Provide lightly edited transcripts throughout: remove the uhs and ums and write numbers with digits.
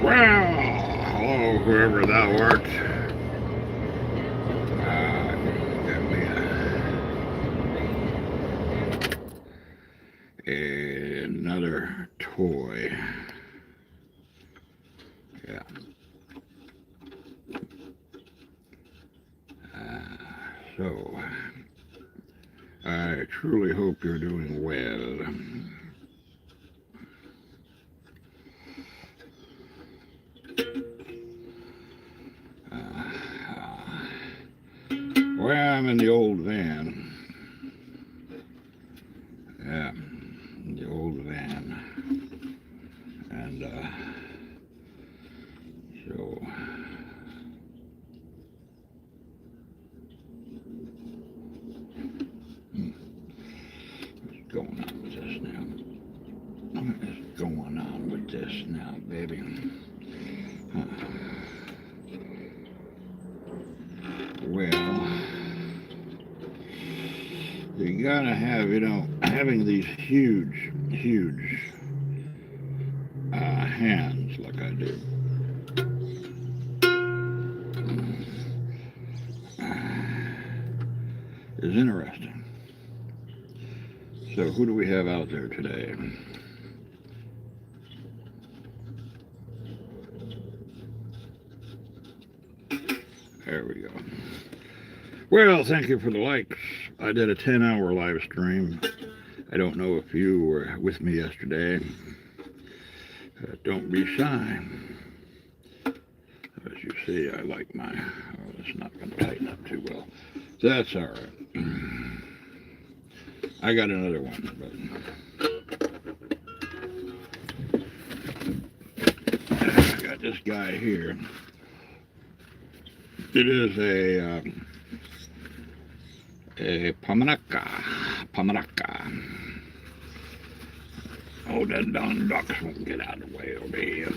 Well, hello, whoever thou art. Got me another toy. Yeah. So, I truly hope you're doing well. Well, I'm in the old van. Yeah, the old van. And, so, what's going on with this now? What is going on with this now, baby? Well, you gotta have, having these huge hands like I do. Is interesting. So who do we have out there today? There we go. Well, thank you for the likes. I did a 10-hour live stream. I don't know if you were with me yesterday. Don't be shy. As you see, I like my... Oh, it's not going to tighten up too well. That's all right. I got another one, but I got this guy here. It is a Pamaraca. Oh, that darn ducks won't get out of the way over here.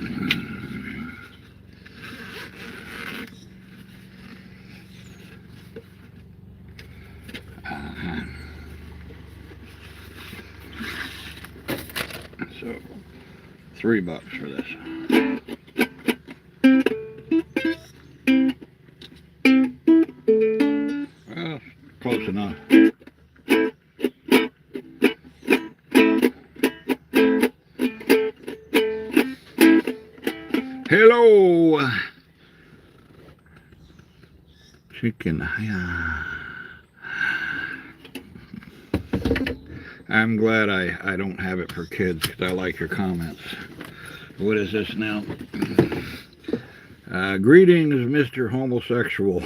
So, $3 for this. Well, close enough. Hello, chicken. I'm glad I don't have it for kids because I like your comments. What is this now? Greetings, Mr. Homosexual.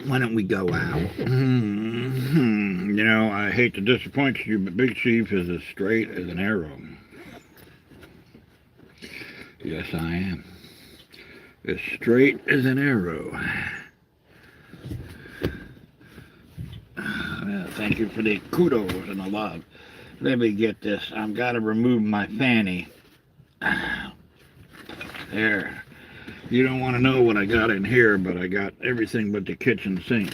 Why don't we go out? I hate to disappoint you, but Big Chief is as straight as an arrow. Yes, I am. As straight as an arrow. Thank you for the kudos and the love. Let me get this. I've got to remove my fanny. There. You don't want to know what I got in here, but I got everything but the kitchen sink.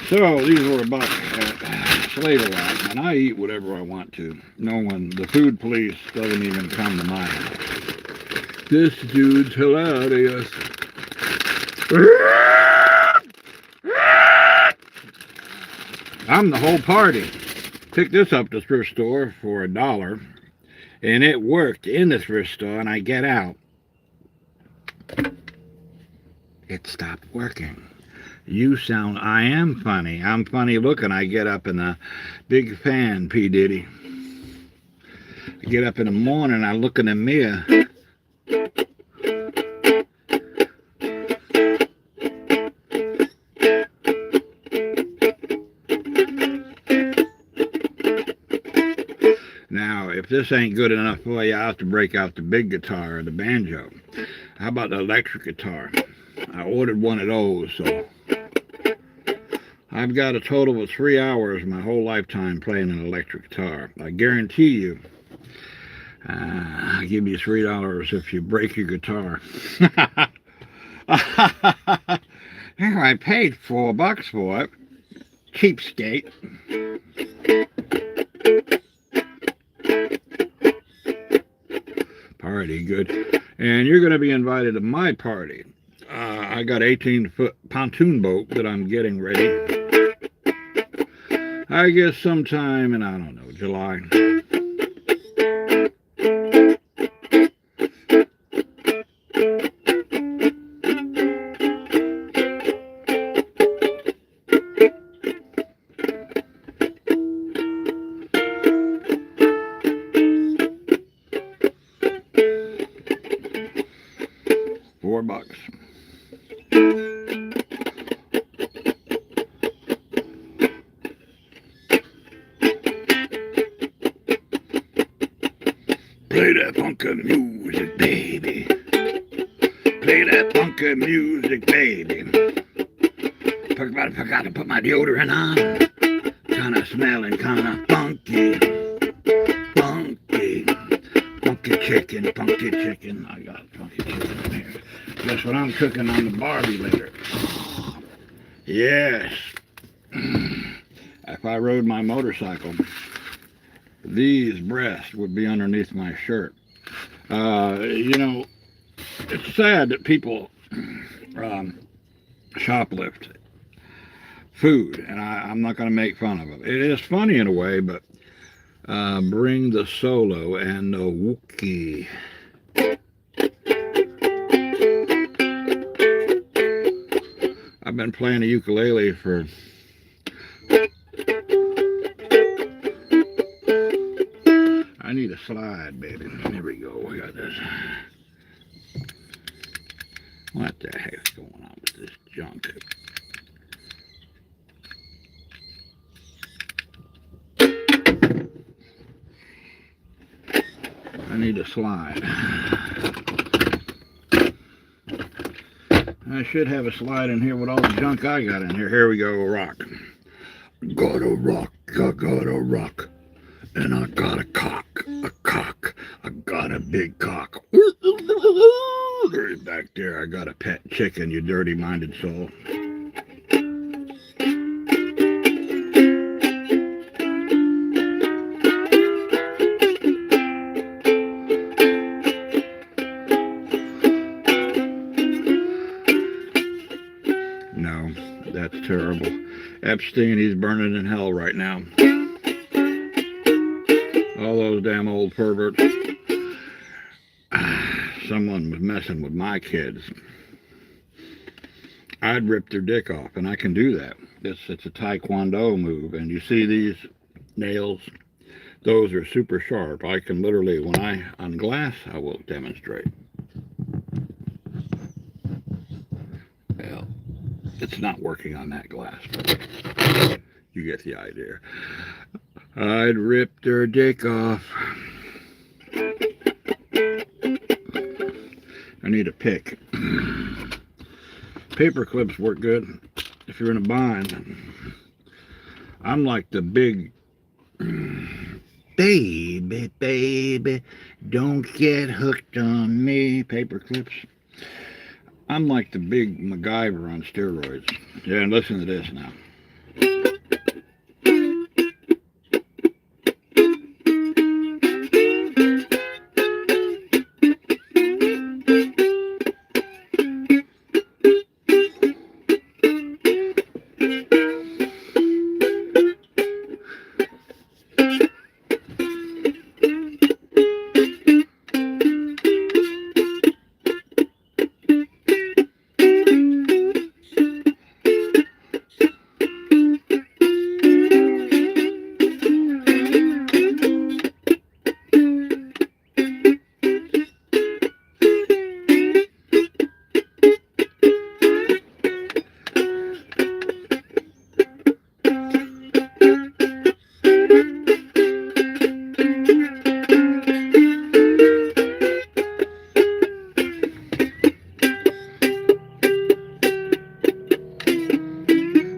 So, these were $1 at Slave-A-Lot, and I eat whatever I want to. The food police doesn't even come to my house. This dude's hilarious. I'm the whole party. Picked this up at the thrift store for $1, and it worked in the thrift store, and I get out. It stopped working. I am funny. I'm funny looking. I get up and a big fan, P. Diddy. I get up in the morning, I look in the mirror. Now, if this ain't good enough for you, I have to break out the big guitar or the banjo. How about the electric guitar? I ordered one of those, so I've got a total of 3 hours my whole lifetime playing an electric guitar. I guarantee you, I'll give you $3 if you break your guitar. Here, I paid $4 for it. Cheapskate. Party good. And you're going to be invited to my party. I got 18-foot pontoon boat that I'm getting ready. I guess sometime in, I don't know, July. 4 bucks. Play that funky music, baby. Play that funky music, baby. Forgot to put my deodorant on. Kinda smelling kinda funky. Funky. Funky chicken, funky chicken. I got funky chicken in here. Guess what I'm cooking on the Barbie later? Yes. If I rode my motorcycle, these breasts would be underneath my shirt. You know, it's sad that people shoplift food, and I'm not going to make fun of it. It is funny in a way, but bring the solo and the Wookiee. I've been playing the ukulele for I need a slide, baby. There we go. We got this. What the heck's going on with this junk? I need a slide. I should have a slide in here with all the junk I got in here. Here we go, rock. Gotta rock, I gotta rock. And I got a cock. I got a big cock. Back there, I got a pet chicken, you dirty-minded soul. No, that's terrible. Epstein, he's burning in hell right now. All those damn old perverts. Someone was messing with my kids. I'd rip their dick off, and I can do that. It's a taekwondo move, and you see these nails? Those are super sharp. I can literally, on glass, I will demonstrate. Well, it's not working on that glass, but you get the idea. I'd rip their dick off. I need a pick. Paper clips work good if you're in a bind. I'm like the big baby, don't get hooked on me. Paper clips. I'm like the big MacGyver on steroids. Yeah, and listen to this now.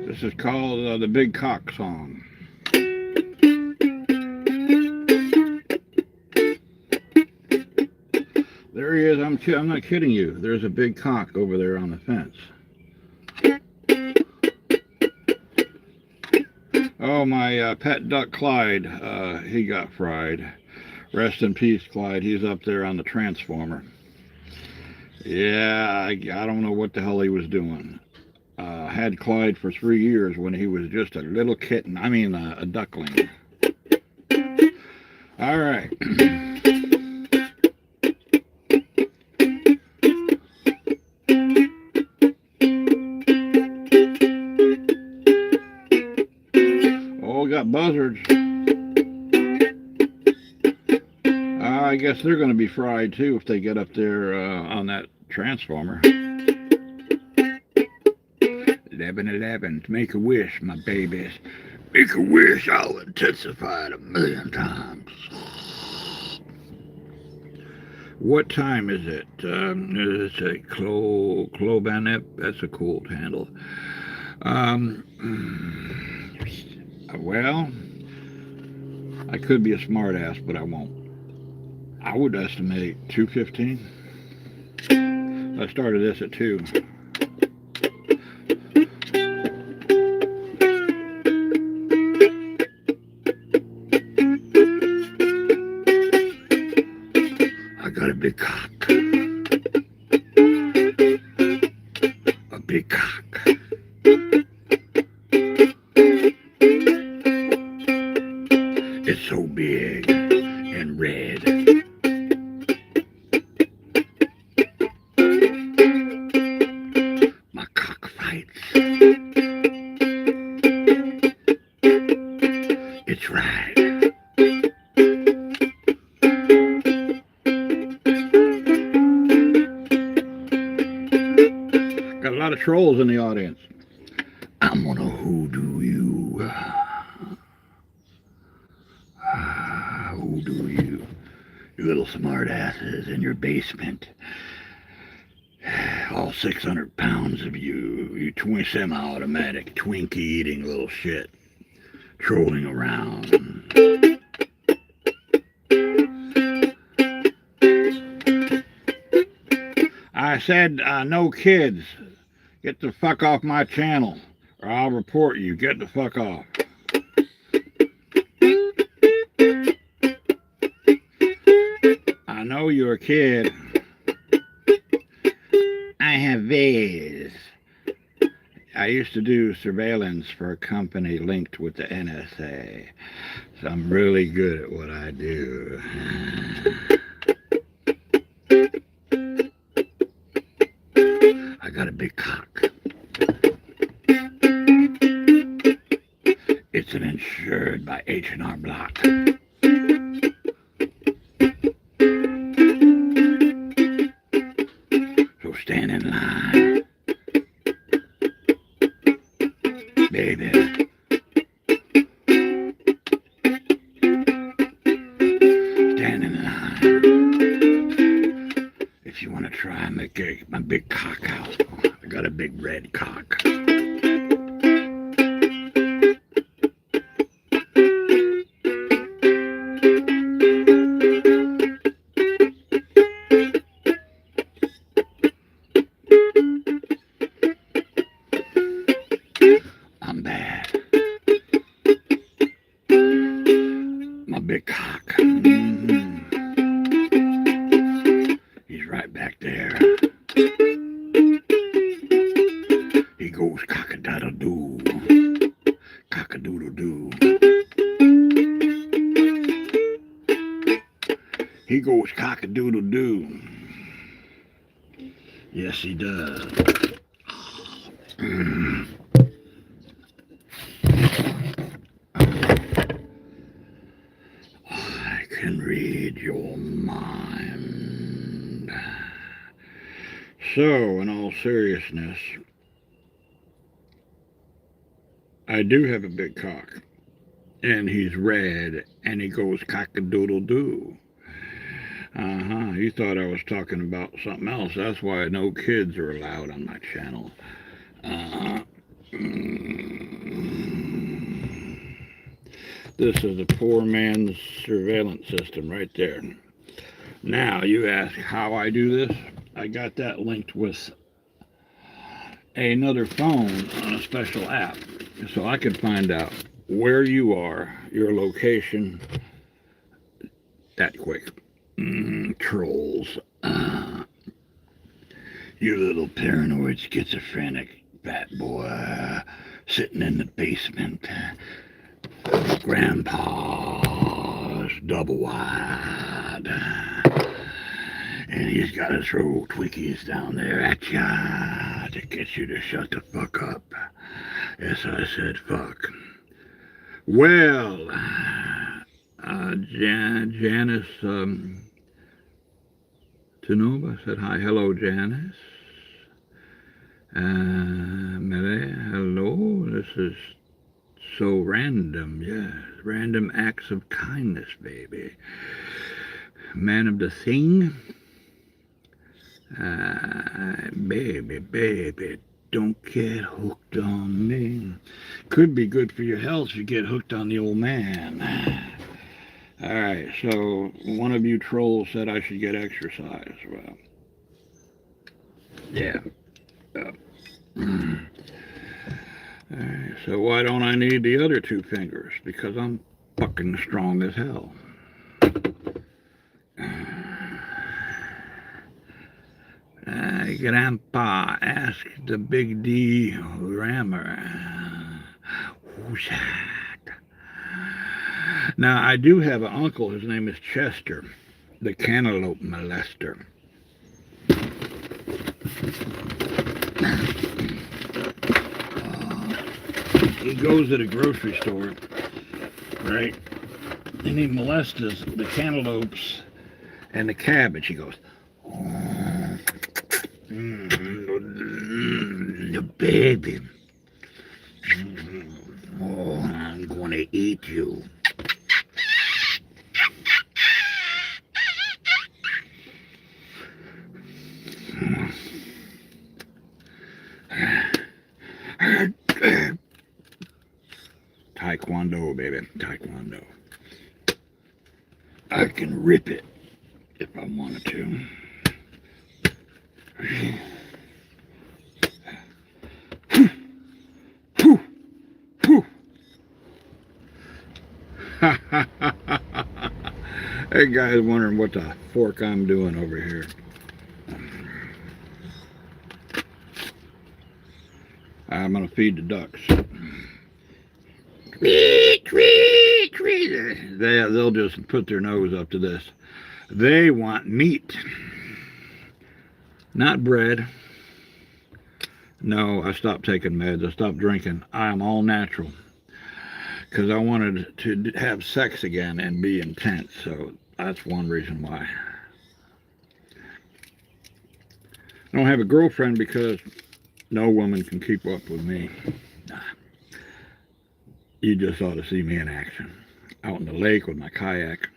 This is called the Big Cock Song. There he is. I'm not kidding you. There's a big cock over there on the fence. Oh, my pet duck Clyde, he got fried. Rest in peace, Clyde. He's up there on the transformer. Yeah, I don't know what the hell he was doing. Had Clyde for 3 years when he was just a little kitten. I mean, a duckling. All right. Oh, we got buzzards. I guess they're going to be fried too if they get up there on that transformer. 11-11, make a wish, my babies. Make a wish, I'll intensify it 1,000,000 times. What time is it? It's a Clobanep. That's a cool handle. Well, I could be a smartass, but I won't. I would estimate 2:15. I started this at 2. I got a big cock. A big cock. It's so big and red. My cock fights. It's right. Got a lot of trolls in the audience. I'm gonna hoodoo you. Hoodoo you. You little smart asses in your basement. All 600 pounds of you semi-automatic Twinkie eating little shit. Trolling around. I said no kids. Get the fuck off my channel or I'll report you. Get the fuck off. I know you're a kid. I have V's. I used to do surveillance for a company linked with the NSA. So I'm really good at what I do. I got a big cock. It's an insured by H&R Block. So stand in line. Baby. Stand in line. If you want to try and make my big cock out. I got a big red cock. I'm bad. My big cock. He's right back there. He goes cock-a-doodle-doo. Cock-a-doodle-doo. He goes cock-a-doodle-doo. Yes, he does. I can read your mind. So, in all seriousness, I do have a big cock. And he's red, and he goes cock-a-doodle-doo. You thought I was talking about something else. That's why no kids are allowed on my channel. This is a poor man's surveillance system right there. Now, you ask how I do this. I got that linked with another phone on a special app. So I can find out where you are, your location, that quick. Trolls. You little paranoid schizophrenic fat boy sitting in the basement. Grandpa's double wide. And he's got to throw Twinkies down there at ya to get you to shut the fuck up. Yes, I said fuck. Well, Janice Tanoba said hi. Hello, Janice. Mele, hello. This is so random, yes. Random acts of kindness, baby. Man of the thing. Baby, don't get hooked on me. Could be good for your health if you get hooked on the old man. Alright, so one of you trolls said I should get exercise. Well, yeah. Alright, so why don't I need the other two fingers? Because I'm fucking strong as hell. Grandpa, ask the Big D Rammer. Who's that? Now, I do have an uncle. His name is Chester, the cantaloupe molester. He goes to the grocery store, right? And he molests the cantaloupes and the cabbage. He goes, baby, oh, I'm gonna eat you. Taekwondo, baby, Taekwondo. I can rip it if I wanted to. That guy's wondering what the fork I'm doing over here. I'm gonna feed the ducks. Tweet, tweet, tweet. They'll just put their nose up to this. They want meat, not bread. No, I stopped taking meds. I stopped drinking. I am all natural because I wanted to have sex again and be intense. So that's one reason why. I don't have a girlfriend because no woman can keep up with me. You just ought to see me in action. Out in the lake with my kayak.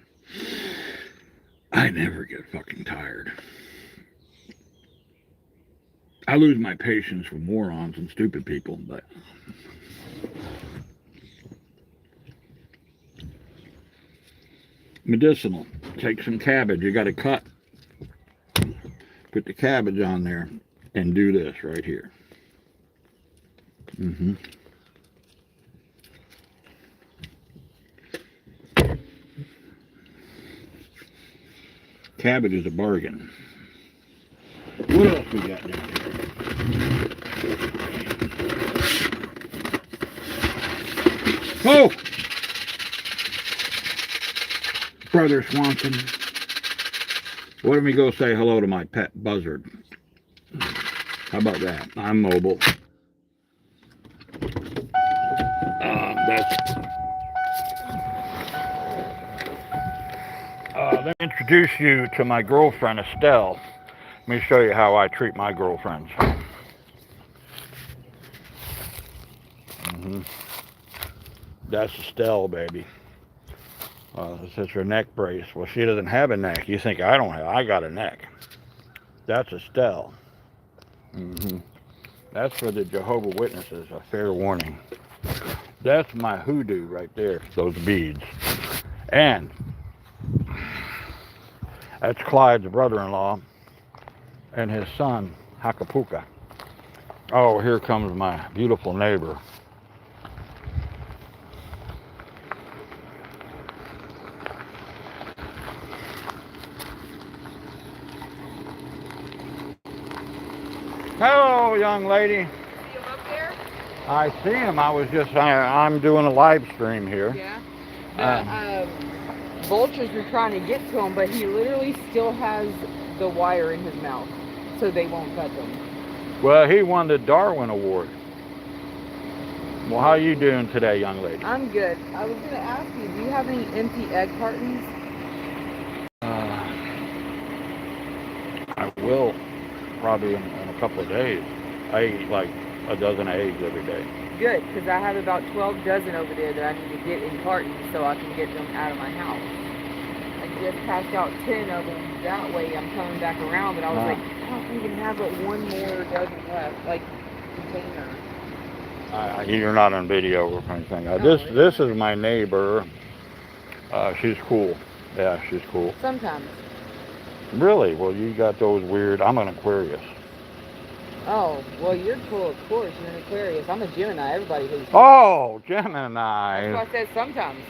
I never get fucking tired. I lose my patience with morons and stupid people, but medicinal. Take some cabbage. You got to cut. Put the cabbage on there and do this right here. Cabbage is a bargain. What else we got down here? Oh! Brother Swanson. Why don't we go say hello to my pet buzzard? How about that? I'm mobile. Let me introduce you to my girlfriend, Estelle. Let me show you how I treat my girlfriends. That's Estelle, baby. This is her neck brace. Well, she doesn't have a neck. You think I don't have? I got a neck. That's Estelle. That's for the Jehovah's Witnesses, a fair warning. That's my hoodoo right there, those beads. And that's Clyde's brother-in-law and his son, Hakapuka. Oh, here comes my beautiful neighbor. Hello, young lady. See him up there? I see him. I'm doing a live stream here. Yeah. The vultures were trying to get to him, but he literally still has the wire in his mouth, so they won't touch him. Well, he won the Darwin Award. Well, how are you doing today, young lady? I'm good. I was going to ask you, do you have any empty egg cartons? I will probably in a couple of days. I eat like a dozen eggs every day. Good, because I have about 12 dozen over there that I need to get in cartons so I can get them out of my house. I just passed out 10 of them. That way I'm coming back around, but I was like, I don't even have but one more dozen left, like container. You're not on video or anything. This is my neighbor. She's cool. Yeah, she's cool. Sometimes. Really? Well, you got those weird. I'm an Aquarius. Oh, well, you're cool, of course. You're an Aquarius. I'm a Gemini. Everybody hates me. Oh, Gemini. That's why I said sometimes.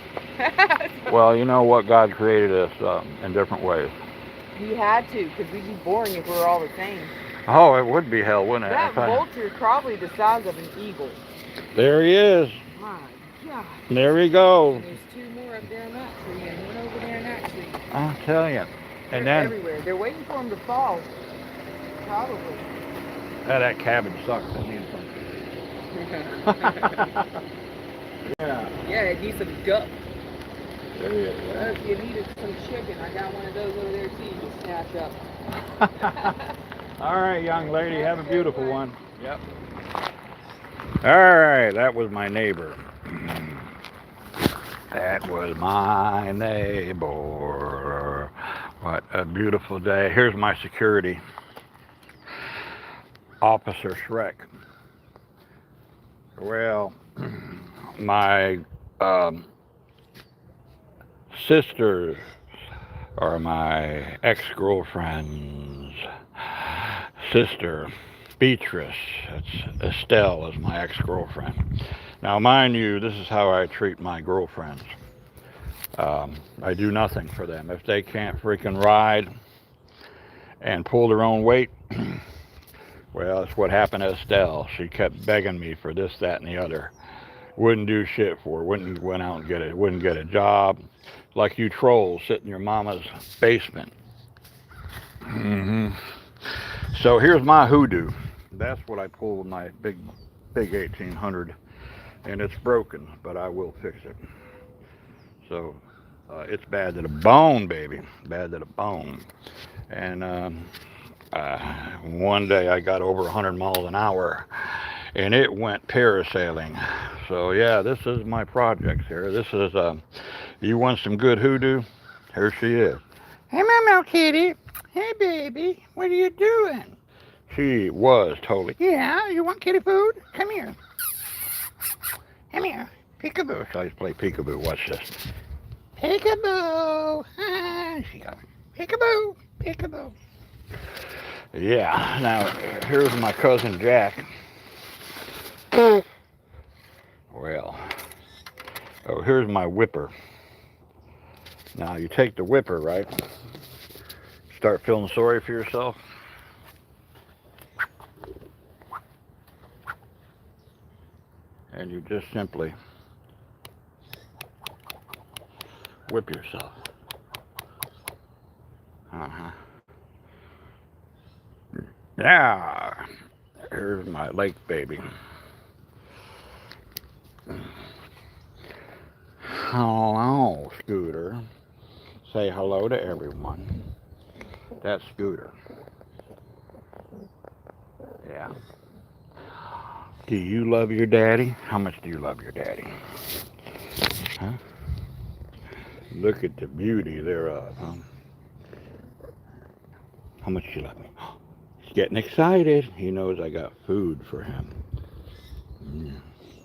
Well, you know what? God created us in different ways. He had to, because we'd be boring if we were all the same. Oh, it would be hell, wouldn't it? That vulture is probably the size of an eagle. There he is. My God. There he goes. And there's two more up there in that tree and one over there in that tree. I'll tell you. They're everywhere. They're waiting for them to fall. Probably. That cabbage sucks. I need some. Yeah. Yeah, it needs some duck. There he is. If you needed some chicken, I got one of those over there too you can snatch up. All right, young lady, have a beautiful one. Yep. All right, that was my neighbor. That was my neighbor. What a beautiful day. Here's my security. Officer Shrek. Well, my sisters are my ex-girlfriend's sister, Beatrice. It's Estelle is my ex-girlfriend. Now, mind you, this is how I treat my girlfriends. I do nothing for them. If they can't freaking ride and pull their own weight, well, that's what happened to Estelle. She kept begging me for this, that, and the other. Wouldn't do shit for her. Wouldn't went out and wouldn't get a job. Like you trolls sit in your mama's basement. So here's my hoodoo. That's what I pull with my big 1800, and it's broken, but I will fix it. So it's bad to the bone, baby. Bad to the bone. And one day I got over 100 miles an hour, and it went parasailing. So yeah, this is my projects here. This is you want some good hoodoo? Here she is. Hey, Meow Kitty. Hey, baby. What are you doing? She was totally. Yeah, you want kitty food? Come here. Come here. Peekaboo. So I play peekaboo. Watch this. Peekaboo. She got me. Peekaboo. Peekaboo. Yeah. Now here's my cousin Jack. Well. Oh, here's my whipper. Now you take the whipper, right? Start feeling sorry for yourself. And you just simply whip yourself. Yeah. Here's my lake baby. Hello, Scooter. Say hello to everyone. That's Scooter. Yeah. Do you love your daddy? How much do you love your daddy? Huh? Look at the beauty thereof, huh? How much do you love me? He's getting excited. He knows I got food for him.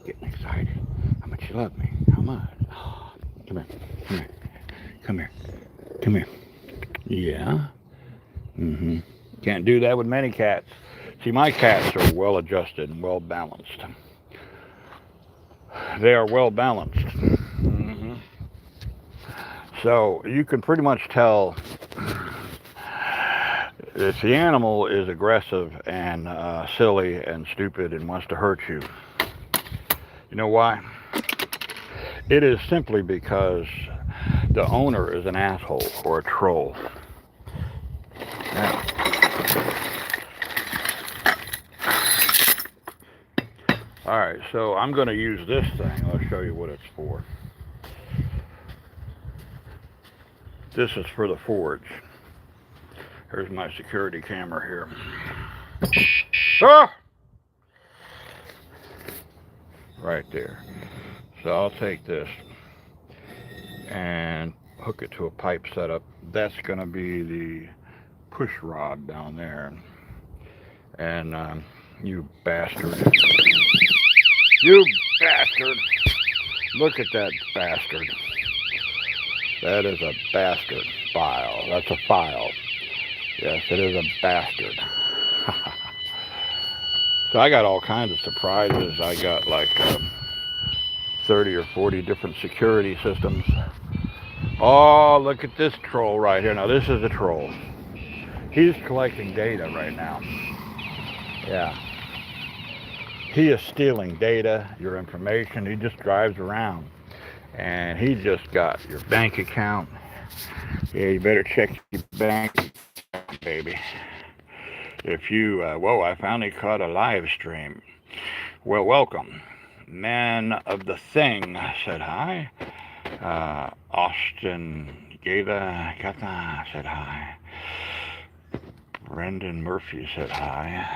Getting excited. How much you love me? How much? Come here. Come here. Come here. Come here. Yeah. Can't do that with many cats. See, my cats are well adjusted and well balanced. They are well balanced. So you can pretty much tell If the animal is aggressive and silly and stupid and wants to hurt you, you know why? It is simply because the owner is an asshole or a troll. Now, alright, so I'm going to use this thing. I'll show you what it's for. This is for the forge. Here's my security camera here. Ah! Right there. So I'll take this and hook it to a pipe setup. That's going to be the push rod down there. And you bastard. You bastard. Look at that bastard. That is a bastard file. That's a file. Yes, it is a bastard. So I got all kinds of surprises. I got like 30 or 40 different security systems. Oh, look at this troll right here. Now this is a troll. He's collecting data right now. Yeah. He is stealing data, your information. He just drives around. And he just got your bank account. Yeah, you better check your bank account, baby. If you, whoa, I finally caught a live stream. Well, welcome. Man of the Thing said hi. Austin Gava Kata said hi. Brendan Murphy said hi.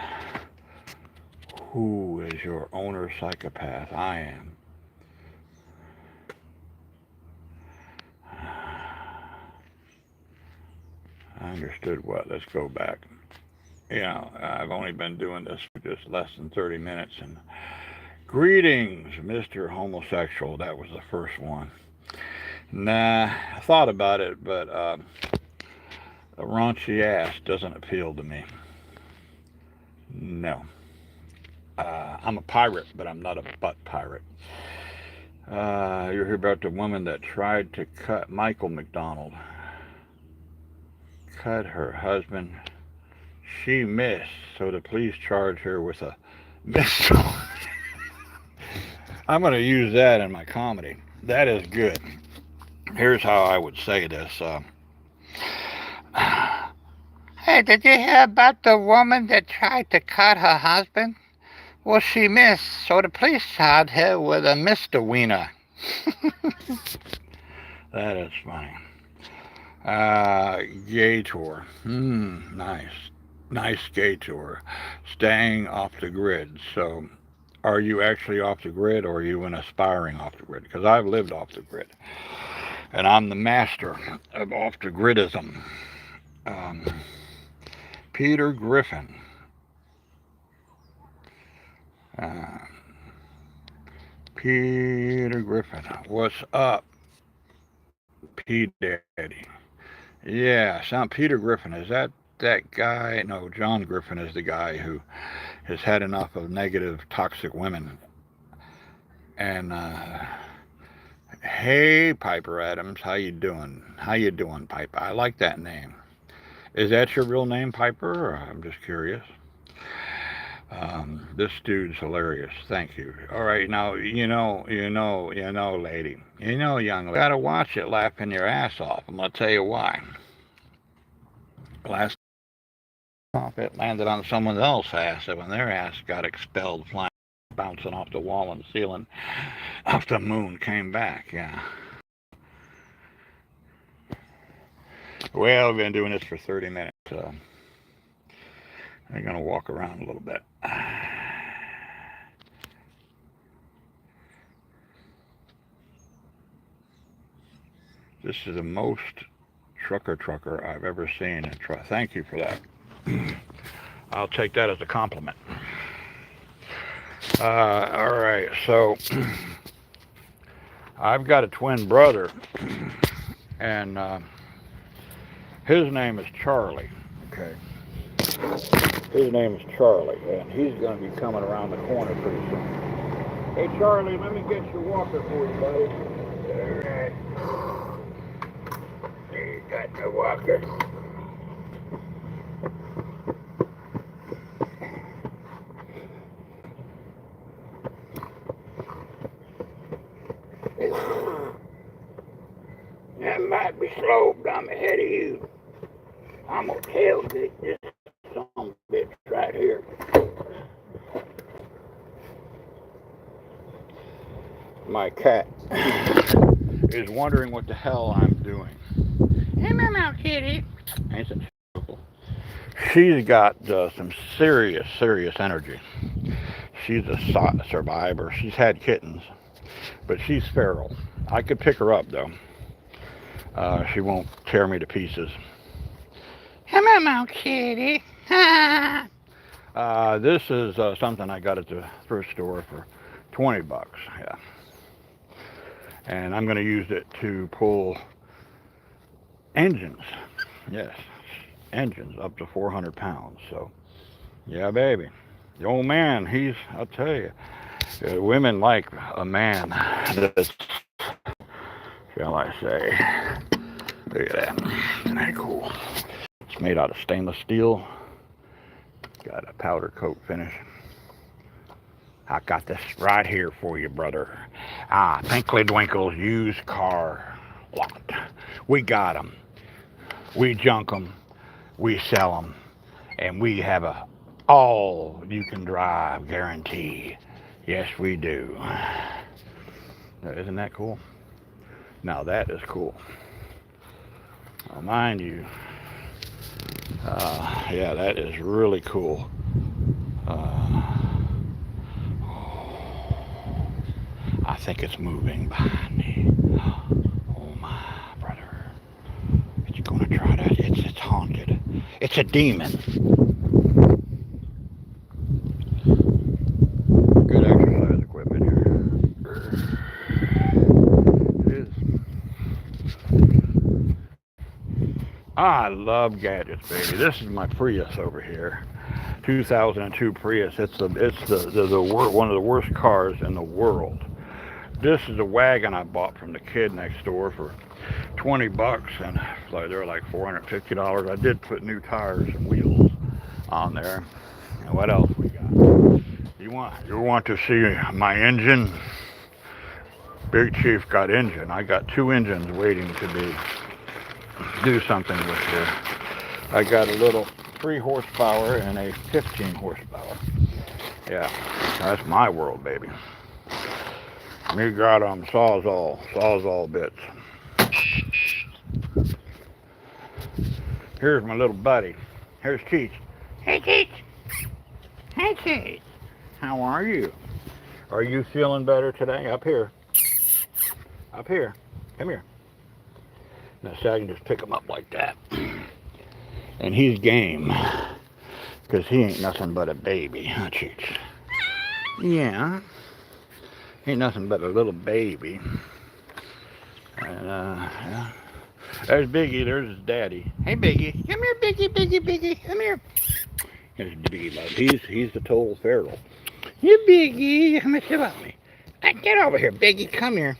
Who is your owner psychopath? I am. I understood what. Let's go back. You know, I've only been doing this for just less than 30 minutes. And greetings, Mr. Homosexual. That was the first one. Nah, I thought about it, but a raunchy ass doesn't appeal to me. No. I'm a pirate, but I'm not a butt pirate. You hear about the woman that tried to cut Michael McDonald. Cut her husband. She missed, so the police charged her with a misdemeanor. I'm going to use that in my comedy. That is good. Here's how I would say this. Hey, did you hear about the woman that tried to cut her husband? Well, she missed, so the police charged her with a misdemeanor. That is funny. Gay tour. Nice. Nice gay tour. Staying off the grid. So, are you actually off the grid, or are you an aspiring off the grid? Because I've lived off the grid. And I'm the master of off the gridism. Peter Griffin. Peter Griffin. What's up, P. Daddy? Yeah, Peter Griffin. Is that guy? No, John Griffin is the guy who has had enough of negative, toxic women. And, hey, Piper Adams, how you doing? How you doing, Piper? I like that name. Is that your real name, Piper? I'm just curious. This dude's hilarious. Thank you. All right, now, you know, lady. You know, young lady. You gotta watch it laughing your ass off. I'm gonna tell you why. Last off, it landed on someone else's ass, and when their ass got expelled, flying, bouncing off the wall and ceiling, off the moon, came back. Yeah. Well, we've been doing this for 30 minutes. I'm gonna walk around a little bit. This is the most trucker I've ever seen. Thank you for that. I'll take that as a compliment. All right, so I've got a twin brother, and his name is Charlie. Okay. His name is Charlie, and he's going to be coming around the corner pretty soon. Hey, Charlie, let me get your walker for you, buddy. All right. You got my walker. might be slow, but I'm ahead of you. I'm gonna tailgate this son of a bitch right here. My cat is wondering what the hell I'm doing. Hey, Mama Kitty. Ain't it beautiful? She's got some serious energy. She's a survivor. She's had kittens, but she's feral. I could pick her up though. She won't tear me to pieces. Come on, Mount Kitty. This is something I got at the thrift store for 20 bucks. Yeah. And I'm going to use it to pull engines. Yes, engines up to 400 pounds. So, yeah, baby. The old man, I'll tell you, women like a man that's, shall I say, look at that. Isn't that cool? It's made out of stainless steel. Got a powder coat finish. I got this right here for you, brother. Twinkly Twinkle's used car lot. We got them. We junk them. We sell them. And we have a all you can drive guarantee. Yes, we do. Isn't that cool? Now that is cool. Now, mind you, yeah, that is really cool. I think it's moving behind me. Oh my brother. It's gonna try to, it's haunted. It's a demon. Good exercise equipment here. It is. I love gadgets, baby. This is my Prius over here. 2002 Prius. It's one of the worst cars in the world. This is a wagon I bought from the kid next door for 20 bucks, and they're like $450. I did put new tires and wheels on there. And what else we got? You want to see my engine? Big Chief got engine. I got two engines waiting to do something with here. I got a little 3 horsepower and a 15 horsepower. Yeah, that's my world, baby. We got Sawzall bits. Here's my little buddy. Here's Cheech. Hey, Cheech. Hey, Cheech. How are you? Are you feeling better today? Up here. Up here. Come here. Now, so I can just pick him up like that. And he's game. Because he ain't nothing but a baby, huh, Cheech? Yeah. Ain't nothing but a little baby. And, yeah. There's Biggie. There's his daddy. Hey, Biggie. Come here, Biggie. Come here. Here's Biggie, love. He's the total feral. You Biggie. Come and sit with me. Get over here, Biggie. Come here.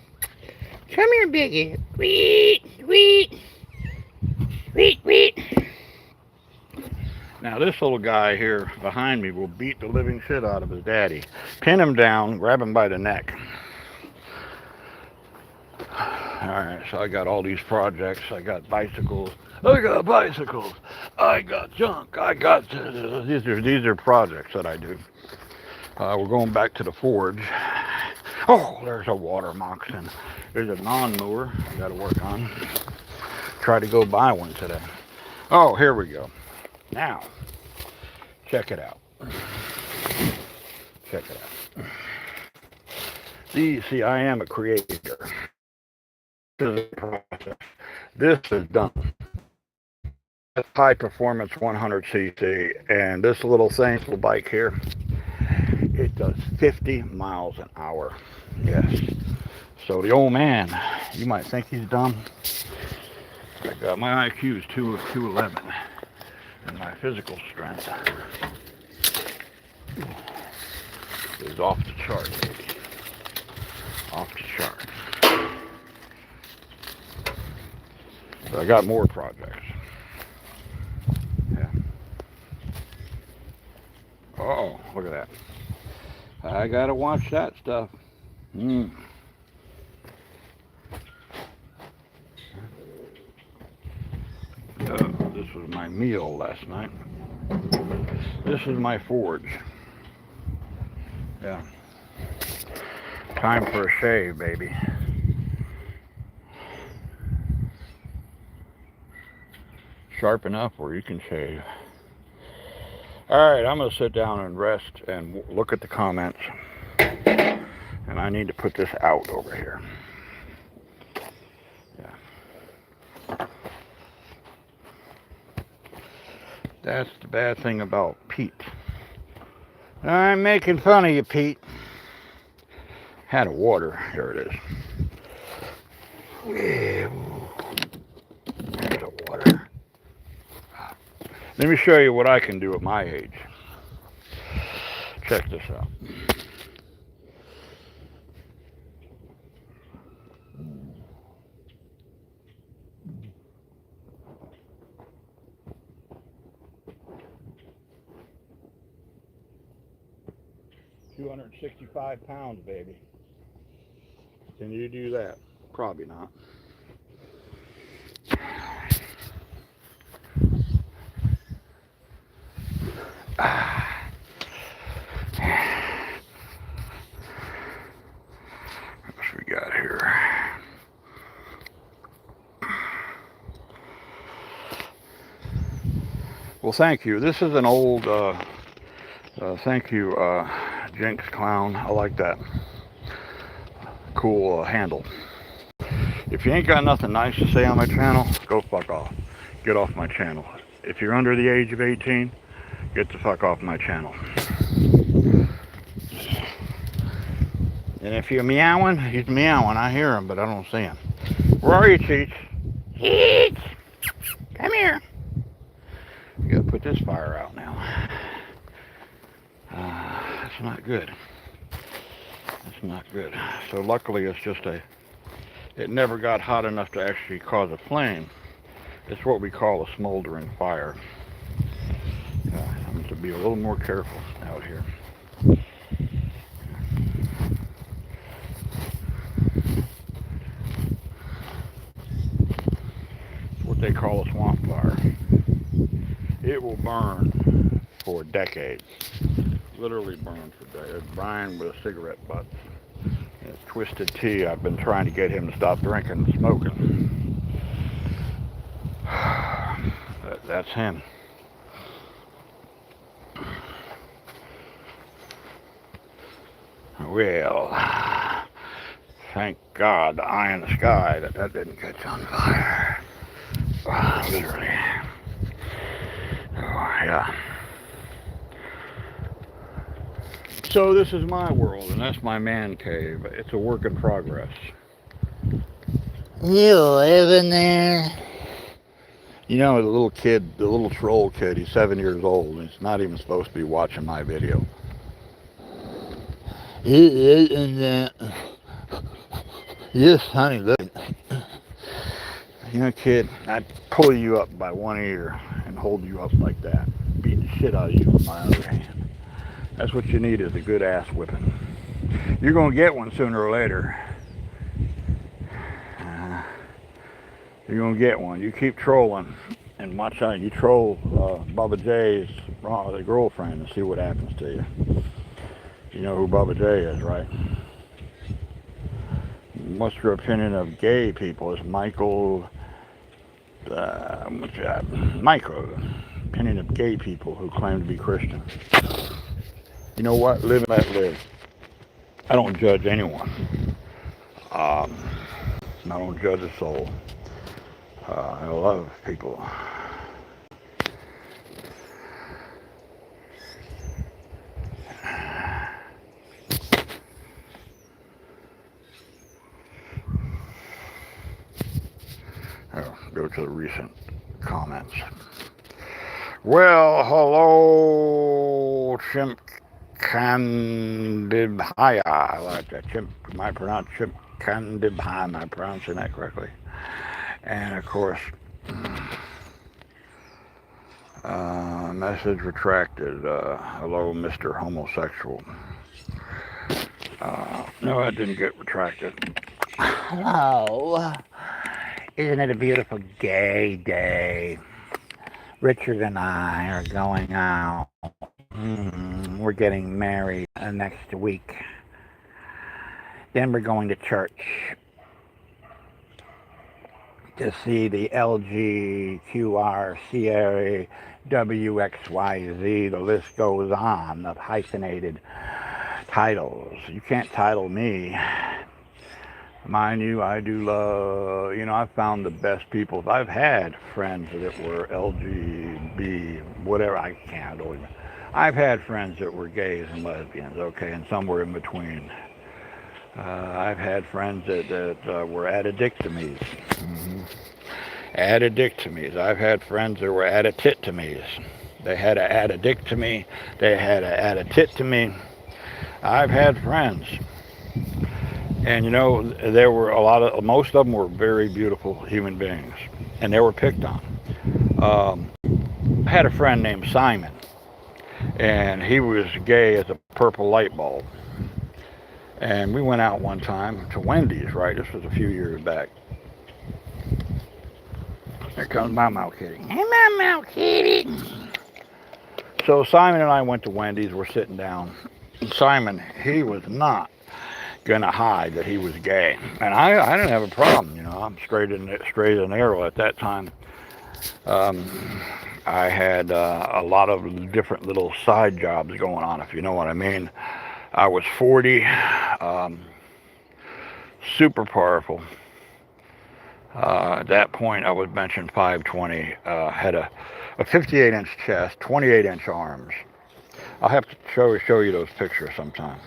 Come here, Biggie. Wheat. Now, this little guy here behind me will beat the living shit out of his daddy. Pin him down, grab him by the neck. Alright, so I got all these projects. I got bicycles. I got junk. These are projects that I do. We're going back to the forge. Oh, there's a water moccasin. There's a lawnmower I got to work on. Try to go buy one today. Oh, here we go. Now, check it out. See, I am a creator. This is the process. This is done. High performance 100cc, and this little bike here, it does 50 miles an hour. Yes. So the old man, you might think he's dumb. My IQ is 211. And my physical strength is off the chart, baby. Off the chart. So I got more projects. Yeah. Oh, look at that. I gotta watch that stuff. This was my meal last night. This is my forge. Yeah. Time for a shave, baby. Sharp enough where you can shave. Alright, I'm going to sit down and rest and look at the comments. And I need to put this out over here. Yeah. That's the bad thing about Pete. I'm making fun of you, Pete. Had a water. Here it is. There's a water. Let me show you what I can do at my age. Check this out. £265, baby. Can you do that? Probably not. What we got here? Well, thank you. This is an old, thank you, Jinx Clown. I like that. Cool handle. If you ain't got nothing nice to say on my channel, go fuck off. Get off my channel. If you're under the age of 18, get the fuck off my channel. And if you're meowing, he's meowing. I hear him, but I don't see him. Where are you, Cheech? Cheech! Come here. You gotta put this fire out now. That's not good. That's not good. So luckily it's just it never got hot enough to actually cause a flame. It's what we call a smoldering fire. I'm going to be a little more careful out here. It's what they call a swamp fire. It will burn for decades. Literally burn for decades. Brian with a cigarette butt. It's Twisted Tea. I've been trying to get him to stop drinking and smoking. That's him. Well, thank God, the eye in the sky that didn't catch on fire. Literally. Oh, yeah. So this is my world, and that's my man cave. It's a work in progress. You live in there? You know, the little kid, the little troll kid, he's 7 years old, and he's not even supposed to be watching my video. You live in there? Yes, honey, look. You know, kid, I'd pull you up by one ear and hold you up like that. Beat the shit out of you with my other hand. That's what you need, is a good ass whipping. You're going to get one sooner or later. You're going to get one. You keep trolling. And watch out. You troll Bubba J's girlfriend and see what happens to you. You know who Bubba J is, right? What's your opinion of gay people? Is Michael... Michael. Opinion of gay people who claim to be Christian. You know what? Live and let live. I don't judge anyone. I don't judge a soul. I love people. I'll go to the recent comments. Well, hello, Chimp Candibhaya. I like that. Chimp, am I pronouncing Chimp Candibhaya? Am I pronouncing that correctly? And of course, message retracted. Hello, Mr. Homosexual. No, that didn't get retracted. Hello. Isn't it a beautiful gay day? Richard and I are going out. We're getting married next week. Then we're going to church to see the LGQRCA WXYZ. The list goes on of hyphenated titles. You can't title me. Mind you, I do love, I've found the best people. I've had friends that were LGB, whatever, I've had friends that were gays and lesbians, okay, and somewhere in between. I've had friends that were addictomies. Addictomies. I've had friends that were addictomies. They had an addictomy. They had an addictomy. I've had friends. And there were most of them were very beautiful human beings. And they were picked on. I had a friend named Simon. And he was gay as a purple light bulb. And we went out one time to Wendy's, right? This was a few years back. Here comes my mouth kitty. Hey, my mouth kitty. So Simon and I went to Wendy's. We're sitting down. And Simon, he was not going to hide that he was gay. And I didn't have a problem, I'm straight as an arrow at that time. I had a lot of different little side jobs going on, if you know what I mean. I was 40, super powerful. At that point, I was benching 520, had a 58-inch chest, 28-inch arms. I'll have to show you those pictures sometime.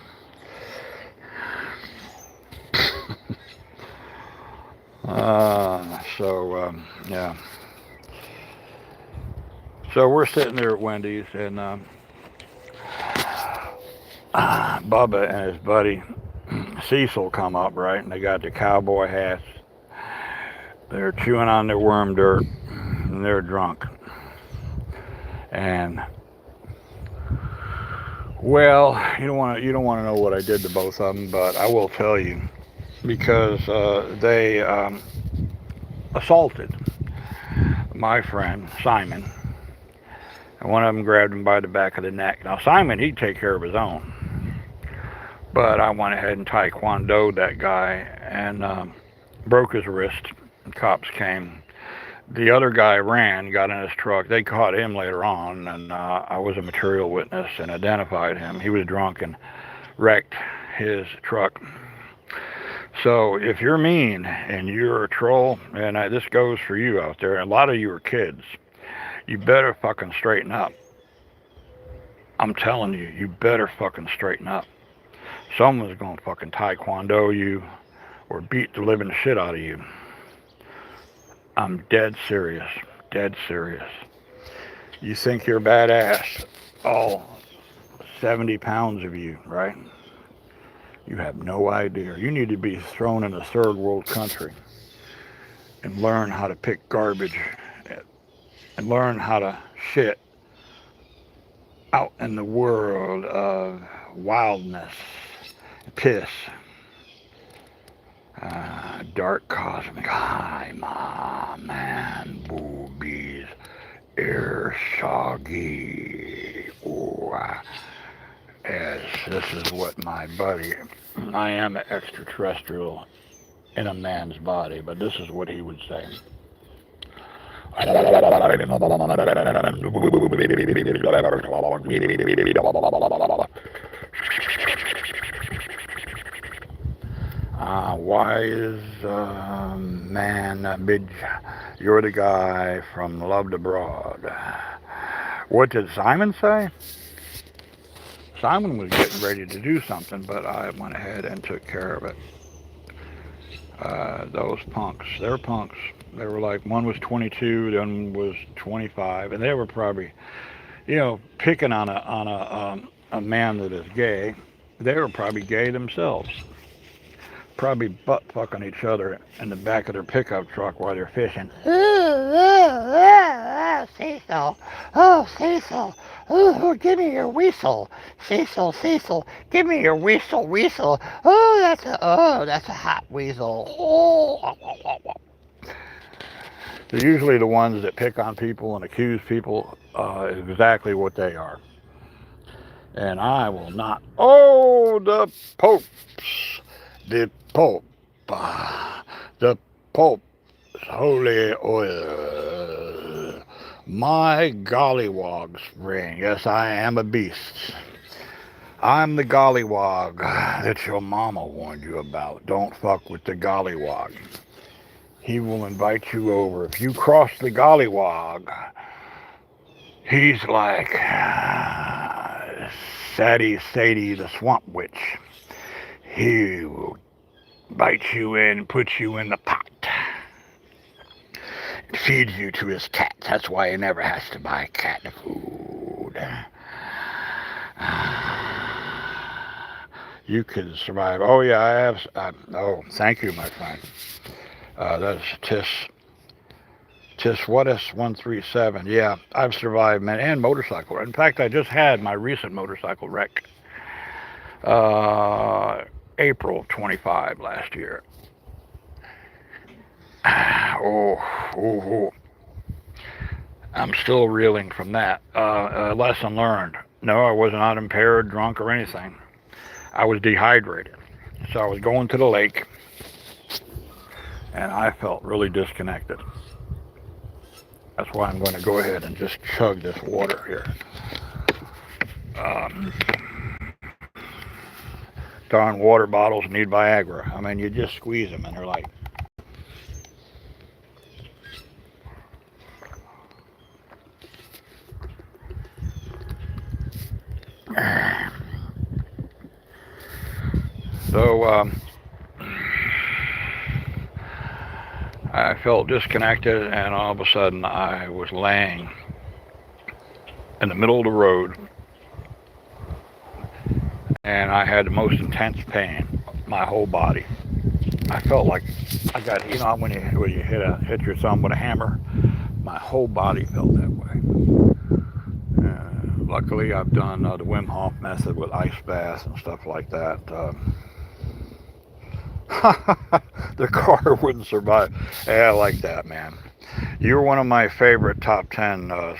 Yeah. So we're sitting there at Wendy's, and Bubba and his buddy Cecil come up, right? And they got the cowboy hats. They're chewing on their worm dirt, and they're drunk. And well, you don't want to know what I did to both of them, but I will tell you, because they assaulted my friend Simon. And one of them grabbed him by the back of the neck. Now Simon, he'd take care of his own. But I went ahead and taekwondoed that guy and broke his wrist. The cops came. The other guy ran, got in his truck. They caught him later on, and I was a material witness and identified him. He was drunk and wrecked his truck. So if you're mean and you're a troll, and this goes for you out there, and a lot of you are kids, you better fucking straighten up. I'm telling you, you better fucking straighten up. Someone's gonna fucking taekwondo you or beat the living shit out of you. I'm dead serious. Dead serious. You think you're badass, all 70 pounds of you, right? You have no idea. You need to be thrown in a third world country and learn how to pick garbage and learn how to shit out in the world of wildness, piss, dark cosmic, hi, ma, man, boobies, air soggy. Yes, this is what my buddy, I am an extraterrestrial in a man's body, but this is what he would say. Why is man, bitch, you're the guy from Loved Abroad. What did Simon say? Simon was getting ready to do something, but I went ahead and took care of it. Those punks, they're punks. They were like, one was 22, the one was 25, and they were probably, picking on a man that is gay. They were probably gay themselves. Probably butt fucking each other in the back of their pickup truck while they're fishing. Cecil. Oh, Cecil. Oh, give me your whistle. Cecil, give me your whistle. Oh, that's a hot weasel. Oh. They're usually the ones that pick on people and accuse people, is exactly what they are. And I will not. Oh, the popes, the pope, the pope's holy oil. My gollywog spring. Yes, I am a beast. I'm the gollywog that your mama warned you about. Don't fuck with the gollywog. He will invite you over. If you cross the gollywog, he's like Sadie the swamp witch. He will bite you in, put you in the pot, and feed you to his cats. That's why he never has to buy cat food. You can survive. Oh yeah, I have. Oh, thank you, my friend. That's Tis what is 137? Yeah, I've survived many, and motorcycle. In fact, I just had my recent motorcycle wreck. April 25 last year. Oh. I'm still reeling from that. Lesson learned. No, I was not impaired, drunk, or anything. I was dehydrated. So I was going to the lake, and I felt really disconnected. That's why I'm going to go ahead and just chug this water here. Darn water bottles need Viagra. I mean, you just squeeze them and they're like... So, I felt disconnected, and all of a sudden I was laying in the middle of the road, and I had the most intense pain, my whole body. I felt like I got, when you hit your thumb with a hammer, my whole body felt that way. Luckily, I've done the Wim Hof method with ice baths and stuff like that. The car wouldn't survive. Yeah, I like that, man. You're one of my favorite top 10. I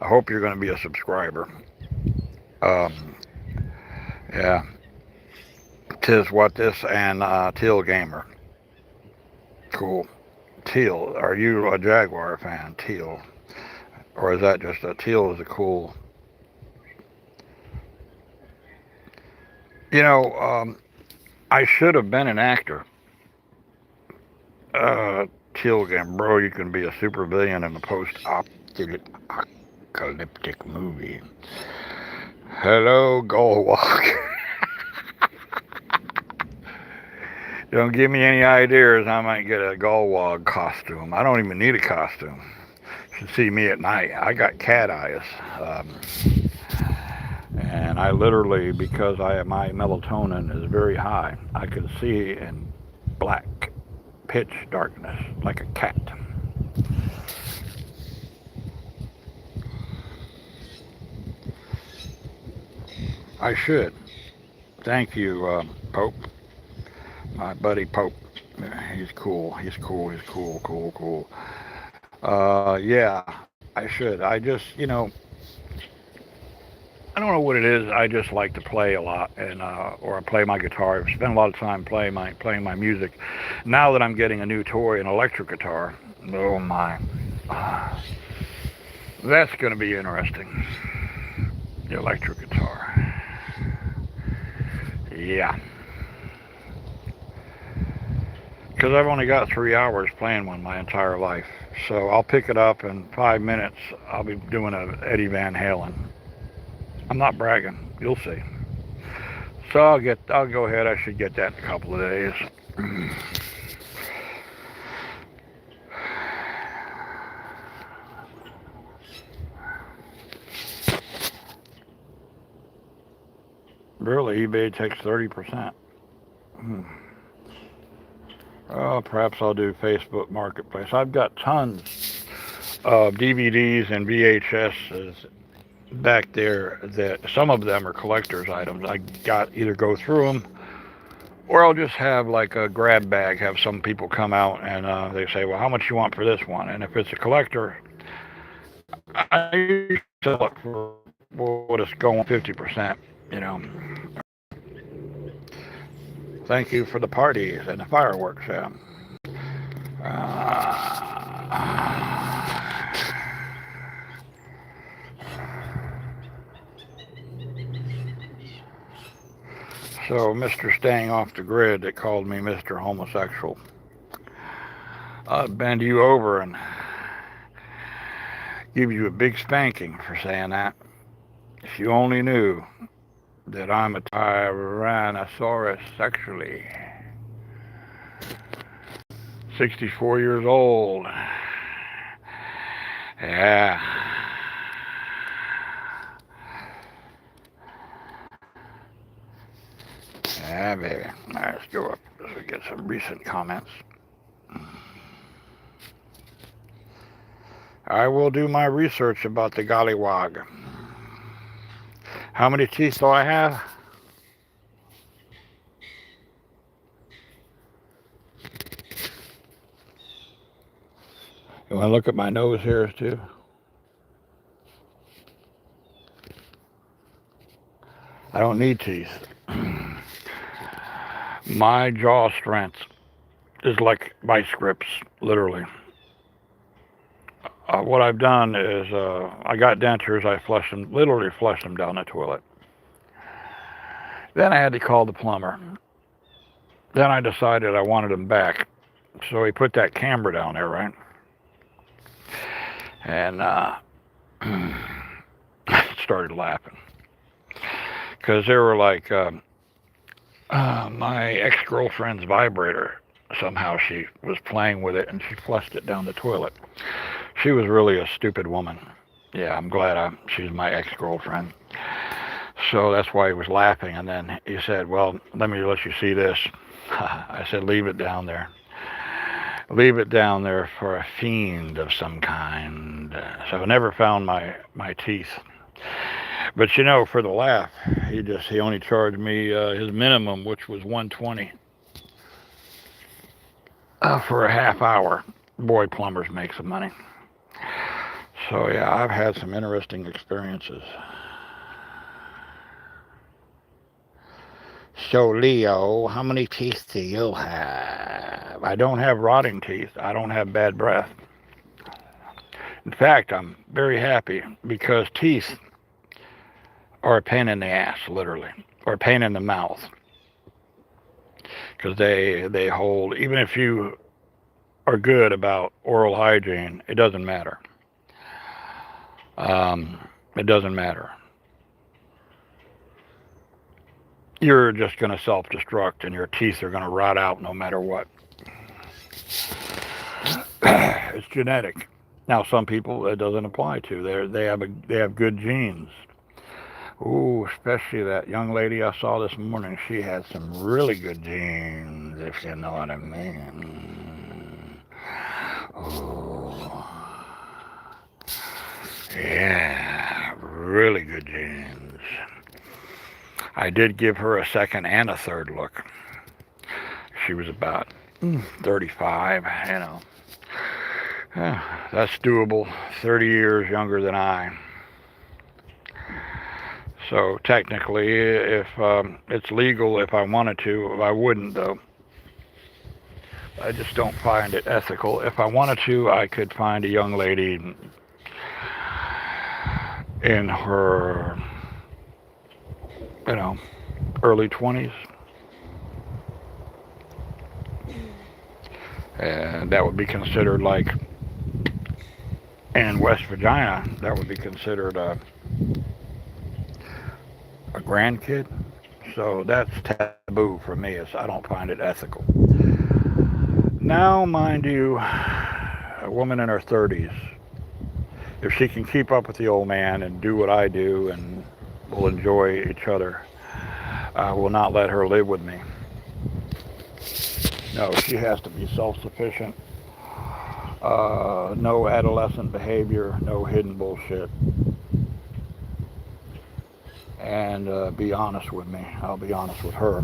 hope you're going to be a subscriber. Yeah. Tis what this and Teal Gamer. Cool. Teal, are you a Jaguar fan? Teal. Or is that just a Teal is a cool... I should have been an actor. Teal Game, bro, you can be a supervillain in a post-apocalyptic movie. Hello, Goldwalk. Don't give me any ideas. I might get a Goldwog costume. I don't even need a costume. You should see me at night. I got cat eyes. And I literally, because my melatonin is very high, I can see in black pitch darkness like a cat. I should. Thank you, Pope. My buddy Pope. He's cool. Cool. Yeah, I should. I just, I don't know what it is. I just like to play a lot, and or I play my guitar. I spend a lot of time playing my music. Now that I'm getting a new toy, an electric guitar, oh my, that's going to be interesting. The electric guitar, yeah. Because I've only got 3 hours playing one my entire life, so I'll pick it up in 5 minutes. I'll be doing a Eddie Van Halen. I'm not bragging. You'll see. So I'll go ahead. I should get that in a couple of days. Really, eBay takes 30%. Oh, perhaps I'll do Facebook Marketplace. I've got tons of DVDs and VHSs back there that some of them are collector's items. I got either go through them Or I'll just have like a grab bag, have some people come out and they say, well, how much you want for this one? And if it's a collector, I usually sell it for what it's going 50%, you know. Thank you for the parties and the fireworks. Yeah. So, Mr. Staying Off the Grid that called me Mr. Homosexual, I'd bend you over and give you a big spanking for saying that. If you only knew that I'm a Tyrannosaurus sexually. 64 years old. Yeah. Yeah, baby. All right, let's go up. Let's get some recent comments. I will do my research about the gollywog. How many teeth do I have? You want to look at my nose hairs too? I don't need teeth. My jaw strength is like vice grips, literally. What I've done is I got dentures, I literally flushed them down the toilet. Then I had to call the plumber. Then I decided I wanted them back. So he put that camera down there, right? And started laughing. Because they were like, my ex-girlfriend's vibrator. Somehow she was playing with it and she flushed it down the toilet. She was really a stupid woman. Yeah, I'm glad she's my ex-girlfriend. So that's why he was laughing. And then he said, well, let me let you see this. I said, leave it down there. Leave it down there for a fiend of some kind. So I never found my teeth. But you know, for the laugh, he only charged me his minimum, which was $120 for a half hour. Boy, plumbers make some money. So yeah, I've had some interesting experiences. So Leo, how many teeth do you have? I don't have rotting teeth. I don't have bad breath. In fact, I'm very happy because teeth are a pain in the ass, literally, or a pain in the mouth. Because they hold, even if you are good about oral hygiene, it doesn't matter. It doesn't matter. You're just going to self-destruct and your teeth are going to rot out no matter what. It's genetic. Now, some people it doesn't apply to. They have good genes. Ooh, especially that young lady I saw this morning. She had some really good genes, if you know what I mean. Oh, yeah, really good genes. I did give her a second and a third look. She was about 35, you know. That's doable. 30 years younger than I. So technically, if it's legal, if I wanted to, I wouldn't though. I just don't find it ethical. If I wanted to, I could find a young lady in her, early 20s. And that would be considered like, in West Virginia, that would be considered a grandkid. So that's taboo for me. I don't find it ethical. Now, mind you, a woman in her 30s, if she can keep up with the old man and do what I do and will enjoy each other, I will not let her live with me. No, she has to be self-sufficient. No adolescent behavior, no hidden bullshit. And be honest with me. I'll be honest with her.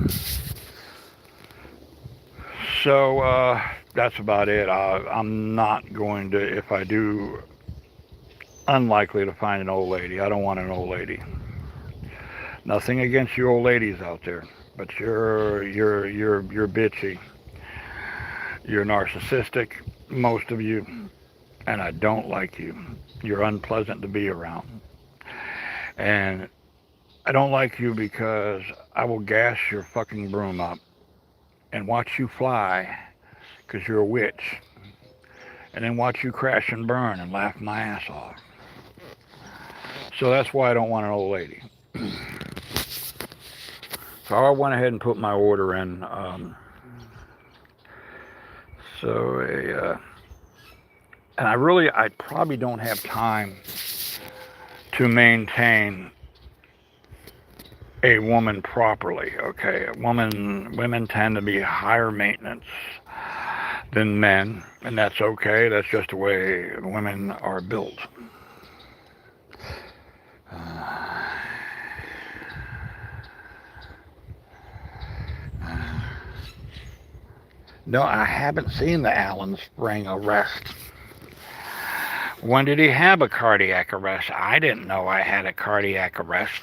So that's about it. I'm not going to, if I do, unlikely to find an old lady. I don't want an old lady. Nothing against you old ladies out there, but you're bitchy. You're narcissistic, most of you, and I don't like you. You're unpleasant to be around. And I don't like you because I will gas your fucking broom up and watch you fly because you're a witch, and then watch you crash and burn and laugh my ass off. So that's why I don't want an old lady. So I went ahead and put my order in. And I probably don't have time to maintain a woman properly. Okay, women tend to be higher maintenance than men, and that's okay. That's just the way women are built. No, I haven't seen the Alan Spring arrest. When did he have a cardiac arrest? I didn't know I had a cardiac arrest.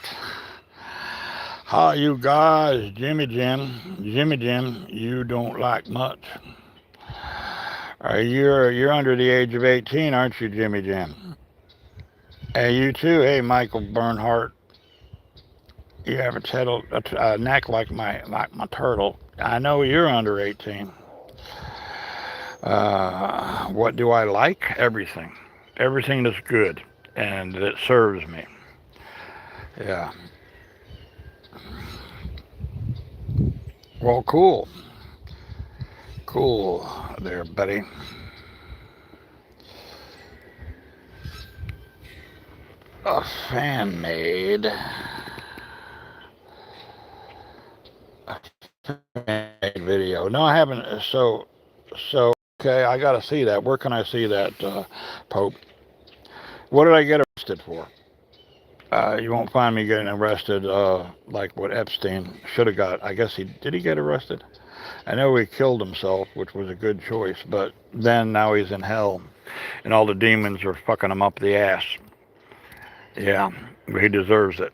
Hi, you guys, Jimmy Jim, you don't like much. You're under the age of 18, aren't you, Jimmy Jim? Hey, you too. Hey, Michael Bernhardt. You have a neck like my turtle. I know you're under 18. What do I like? Everything. Everything that's good and that serves me. Yeah. Well, cool. Cool there, buddy. A fan made. Video. No, I haven't. So, okay, I gotta see that. Where can I see that, Pope? What did I get arrested for? You won't find me getting arrested like what Epstein should have got. I guess did he get arrested? I know he killed himself, which was a good choice, but then now he's in hell, and all the demons are fucking him up the ass. Yeah, he deserves it.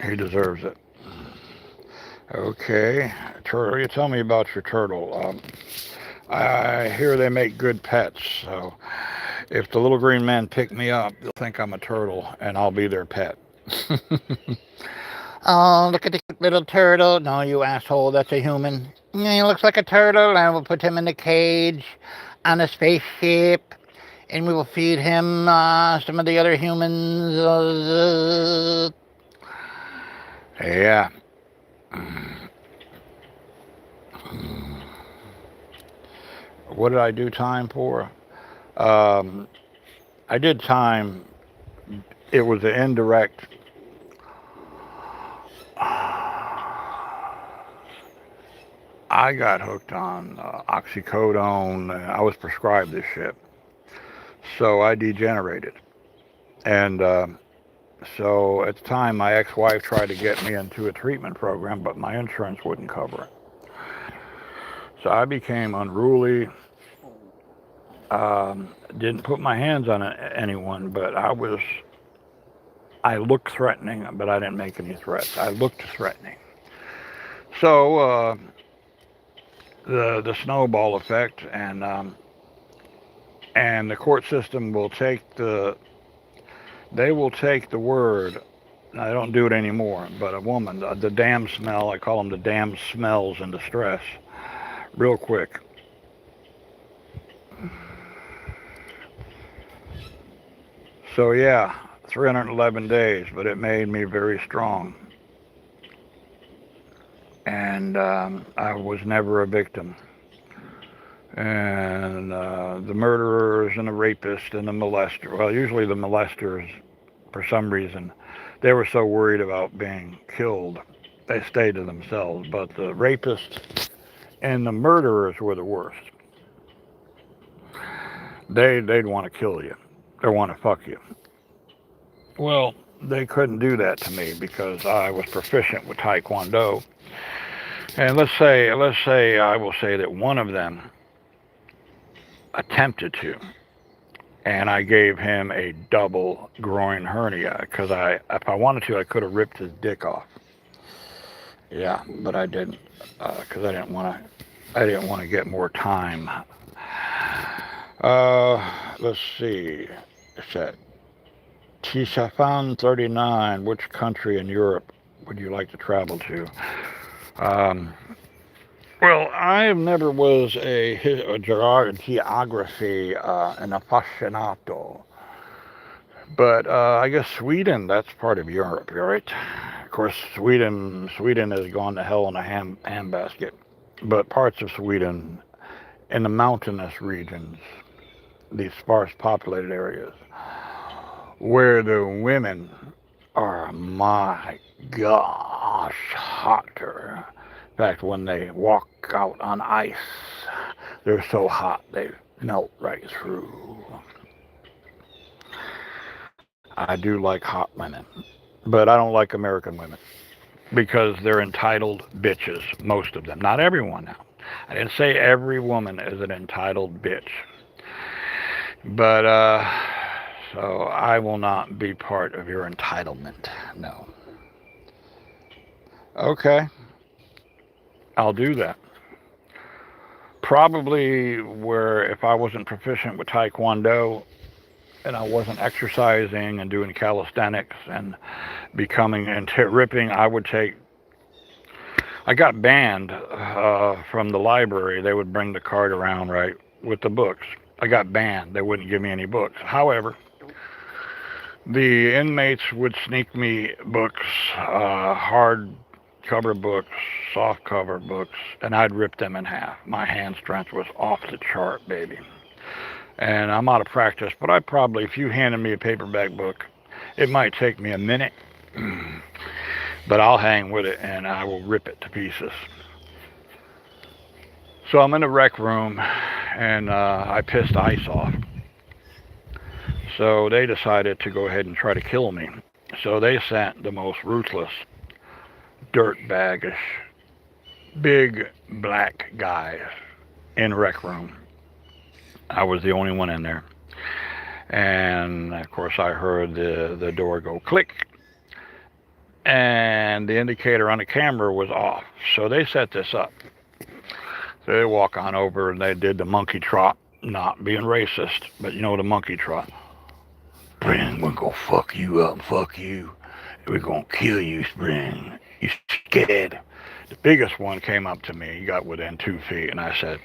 He deserves it. Okay, turtle, you tell me about your turtle. I hear they make good pets, so if the little green men pick me up, they'll think I'm a turtle, and I'll be their pet. Oh, look at the little turtle. No, you asshole, that's a human. Yeah, he looks like a turtle, and we'll put him in the cage on a spaceship, and we will feed him some of the other humans. Yeah. What did I do time for? I did time. It was an indirect. I got hooked on oxycodone. I was prescribed this shit. So I degenerated. And so at the time, my ex-wife tried to get me into a treatment program, but my insurance wouldn't cover it. So I became unruly. Didn't put my hands on anyone, but I looked threatening, but I didn't make any threats. I looked threatening. So the snowball effect, and the court system will take the word. I don't do it anymore, but a woman, the damn smell, I call them the damn smells in distress, real quick. So yeah, 311 days, but it made me very strong. And I was never a victim. And the murderers and the rapists and the molester, well, usually the molesters, for some reason, they were so worried about being killed, they stayed to themselves. But the rapists and the murderers were the worst. They'd want to kill you. They want to fuck you. Well, they couldn't do that to me because I was proficient with Taekwondo. And let's say I will say that one of them attempted to, and I gave him a double groin hernia because if I wanted to, I could have ripped his dick off. Yeah, but I didn't because I didn't want to get more time. Let's see. It's at Tisafan 39. Which country in Europe would you like to travel to? Well, I never was a geography an aficionado, but I guess Sweden, that's part of Europe, right? Of course, Sweden has gone to hell in a handbasket, but parts of Sweden in the mountainous regions, these sparse populated areas, where the women are, my gosh, hotter. In fact, when they walk out on ice, they're so hot they melt right through. I do like hot women, but I don't like American women because they're entitled bitches, most of them. Not everyone now. I didn't say every woman is an entitled bitch. But, so I will not be part of your entitlement. No. Okay. I'll do that. Probably where if I wasn't proficient with Taekwondo and I wasn't exercising and doing calisthenics and becoming into ripping, I got banned from the library. They would bring the cart around, right, with the books. I got banned. They wouldn't give me any books. However, the inmates would sneak me books, hard cover books, soft cover books, and I'd rip them in half. My hand strength was off the chart, baby. And I'm out of practice, but if you handed me a paperback book, it might take me a minute, but I'll hang with it and I will rip it to pieces. So I'm in the rec room and I pissed ice off. So they decided to go ahead and try to kill me. So they sent the most ruthless, dirtbaggish, big black guys in rec room. I was the only one in there. And of course I heard the door go click. And the indicator on the camera was off. So they set this up. So they walk on over and they did the monkey trot, not being racist, but you know the monkey trot. Spring, we're gonna fuck you up, fuck you. We're gonna kill you, Spring. You scared? The biggest one came up to me. He got within 2 feet, and I said,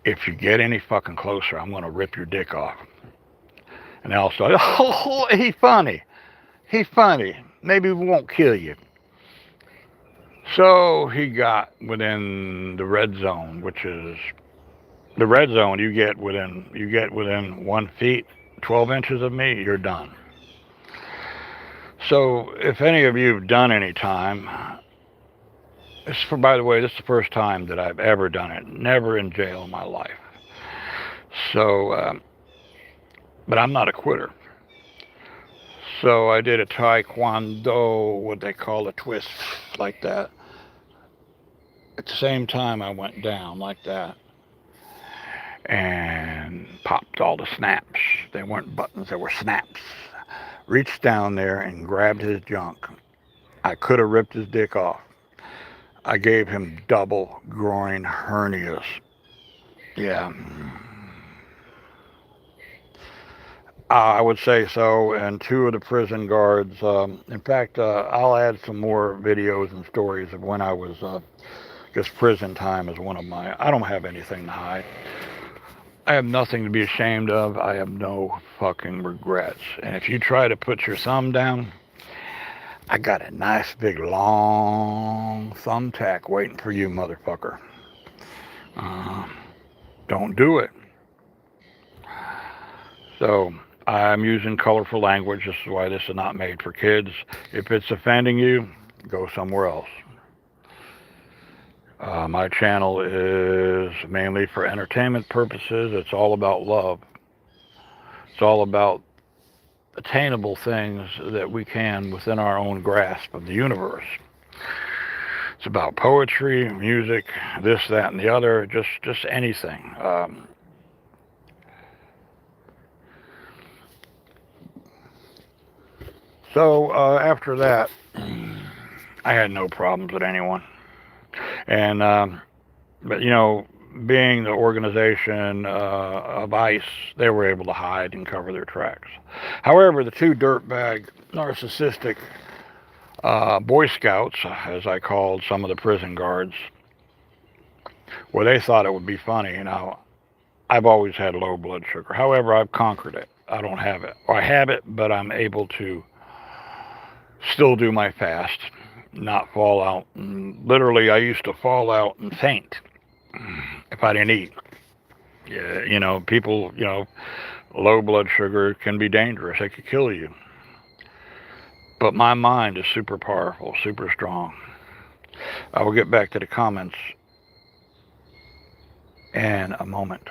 if you get any fucking closer, I'm gonna rip your dick off. And they all started, oh, he's funny. He's funny. Maybe we won't kill you. So he got within the red zone, which is the red zone. You get within 1 feet, 12 inches of me, you're done. So if any of you have done any time, by the way, this is the first time that I've ever done it. Never in jail in my life. So, but I'm not a quitter. So I did a Taekwondo, what they call a twist, like that. At the same time, I went down like that and popped all the snaps. They weren't buttons, they were snaps. Reached down there and grabbed his junk. I could have ripped his dick off. I gave him double groin hernias. Yeah. I would say so, and 2 of the prison guards, in fact, I'll add some more videos and stories of when I was, just prison time is one of my, I don't have anything to hide. I have nothing to be ashamed of. I have no fucking regrets. And if you try to put your thumb down, I got a nice big long thumbtack waiting for you, motherfucker. Don't do it. So I'm using colorful language. This is why this is not made for kids. If it's offending you, go somewhere else. My channel is mainly for entertainment purposes. It's all about love. It's all about attainable things that we can within our own grasp of the universe. It's about poetry, music, this, that, and the other, just anything. So after that, I had no problems with anyone. And, but you know, being the organization of ICE, they were able to hide and cover their tracks. However, the two dirtbag, narcissistic Boy Scouts, as I called some of the prison guards, well, they thought it would be funny. You know, I've always had low blood sugar. However, I've conquered it. I don't have it. Or I have it, but I'm able to still do my fast, not fall out. And literally, I used to fall out and faint if I didn't eat. Yeah, you know, people, you know, low blood sugar can be dangerous. It could kill you. But my mind is super powerful, super strong. I will get back to the comments in a moment.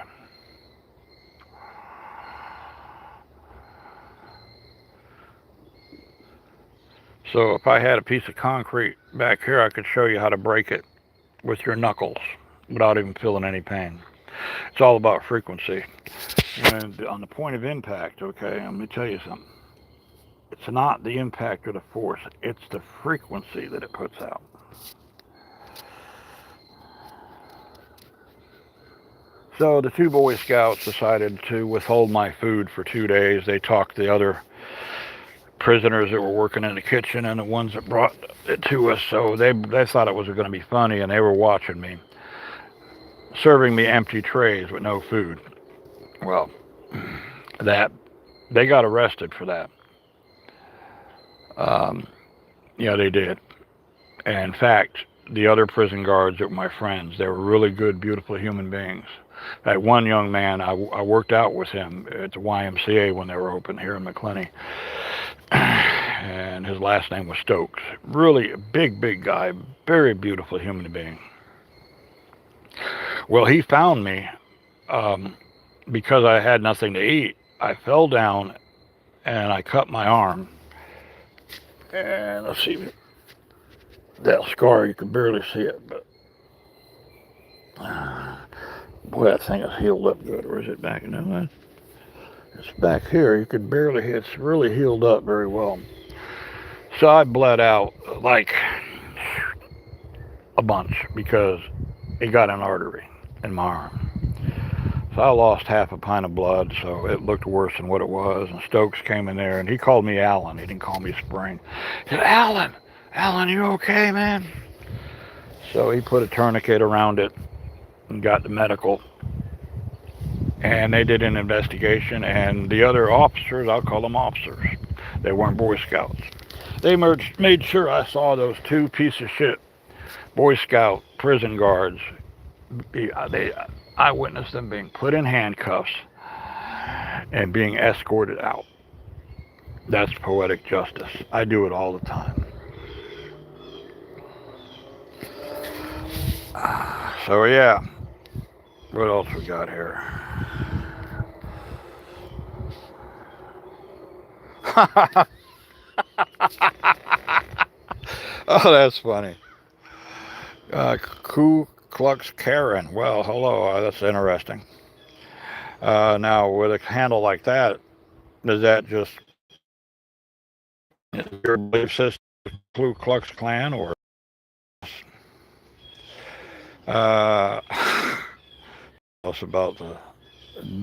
So if I had a piece of concrete back here, I could show you how to break it with your knuckles without even feeling any pain. It's all about frequency. And on the point of impact, okay, let me tell you something. It's not the impact or the force, it's the frequency that it puts out. So the two Boy Scouts decided to withhold my food for 2 days. They talked the other prisoners that were working in the kitchen and the ones that brought it to us. So they thought it was going to be funny, and they were watching me, serving me empty trays with no food. Well, that they got arrested for that. Yeah, they did. And in fact, the other prison guards that were my friends, they were really good, beautiful human beings. That one young man, I worked out with him at the YMCA when they were open here in McClenny. And his last name was Stokes. Really a big guy, very beautiful human being. Well, he found me because I had nothing to eat. I fell down and I cut my arm. And let's see, that scar, you can barely see it, but boy, that thing is healed up good. Or is it back in there? It's back here. You could barely, it's really healed up very well. So I bled out like a bunch because it got an artery in my arm. So I lost half a pint of blood, so it looked worse than what it was. And Stokes came in there, and he called me Alan. He didn't call me Spring. He said, Alan, you okay, man? So he put a tourniquet around it and got the medical. And they did an investigation, and the other officers, I'll call them officers, they weren't Boy Scouts. They made sure I saw those two piece of shit Boy Scout prison guards. I witnessed them being put in handcuffs and being escorted out. That's poetic justice. I do it all the time. So yeah, what else we got here? Oh, that's funny. Ku Klux Karen. Well, hello. That's interesting. Now, with a handle like that, does that just your belief system, Ku Klux Klan, or us about the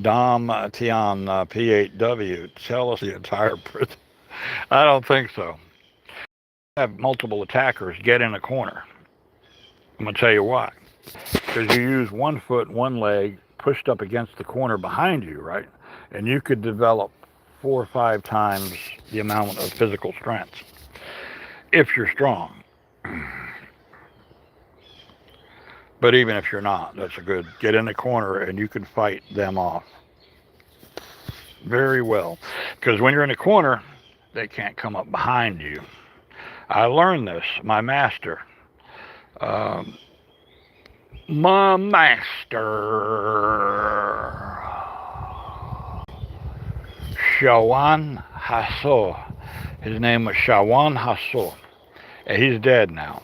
Dom Tian P8W? Tell us the entire prison. I don't think so. Have multiple attackers get in a corner. I'm gonna tell you why. Because you use 1 foot, 1 leg pushed up against the corner behind you, right? And you could develop 4 or 5 times the amount of physical strength if you're strong. But even if you're not, that's a good, get in the corner and you can fight them off very well. Because when you're in the corner, they can't come up behind you. I learned this, my master. Shawan Hasso. His name was Shawan Hasso. And he's dead now.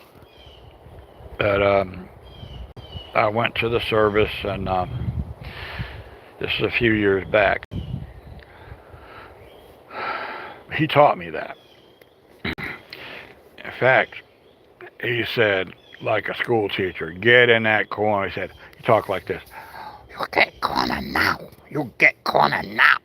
that I went to the service, and this is a few years back. He taught me that. In fact, he said, like a school teacher, get in that corner. He said, he talked like this. You get corner now. You get corner now.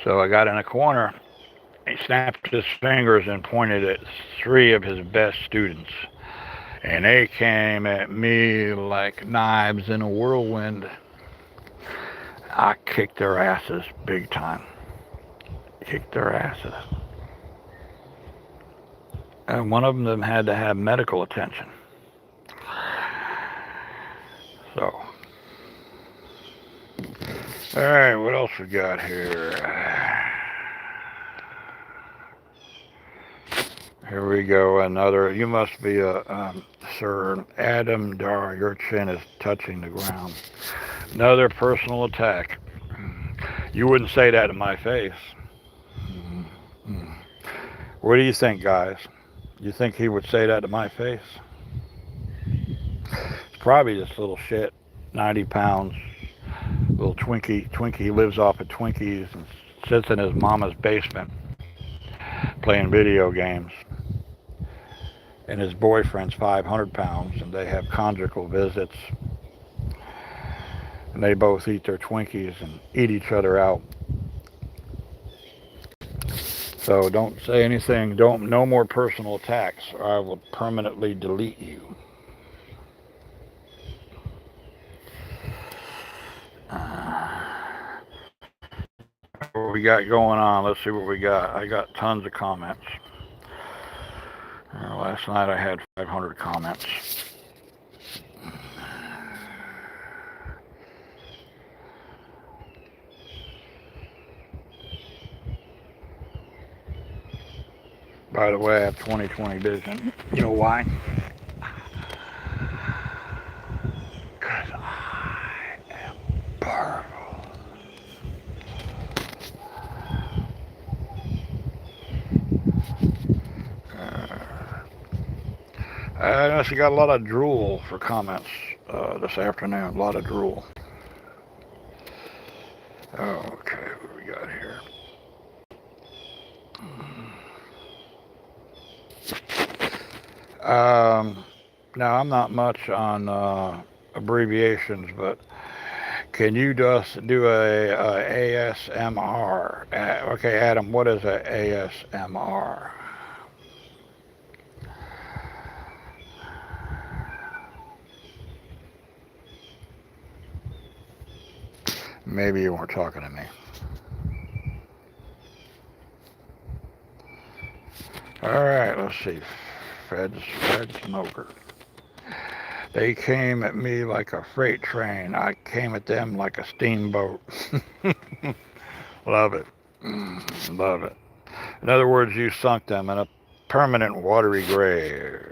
So I got in a corner. He snapped his fingers and pointed at 3 of his best students. And they came at me like knives in a whirlwind. I kicked their asses big time. Kicked their asses. And one of them had to have medical attention. So. Alright, what else we got here? Here we go, another. You must be a Sir Adam Dar. Your chin is touching the ground. Another personal attack. You wouldn't say that to my face. What do you think, guys? You think he would say that to my face? It's probably this little shit, 90 pounds, little Twinkie. Twinkie lives off of Twinkies and sits in his mama's basement playing video games. And his boyfriend's 500 pounds, and they have conjugal visits. And they both eat their Twinkies and eat each other out. So don't say anything. No more personal attacks, or I will permanently delete you. What we got going on? Let's see what we got. I got tons of comments. Last night I had 500 comments. By the way, I have 20/20 vision. You know why? Because I am powerful. I actually got a lot of drool for comments this afternoon. A lot of drool. Okay, what do we got here? Now, I'm not much on abbreviations, but can you just do a ASMR? Okay, Adam, what is a ASMR? Maybe you weren't talking to me. All right, let's see. Fed Smoker. They came at me like a freight train. I came at them like a steamboat. Love it. Love it. In other words, you sunk them in a permanent watery grave.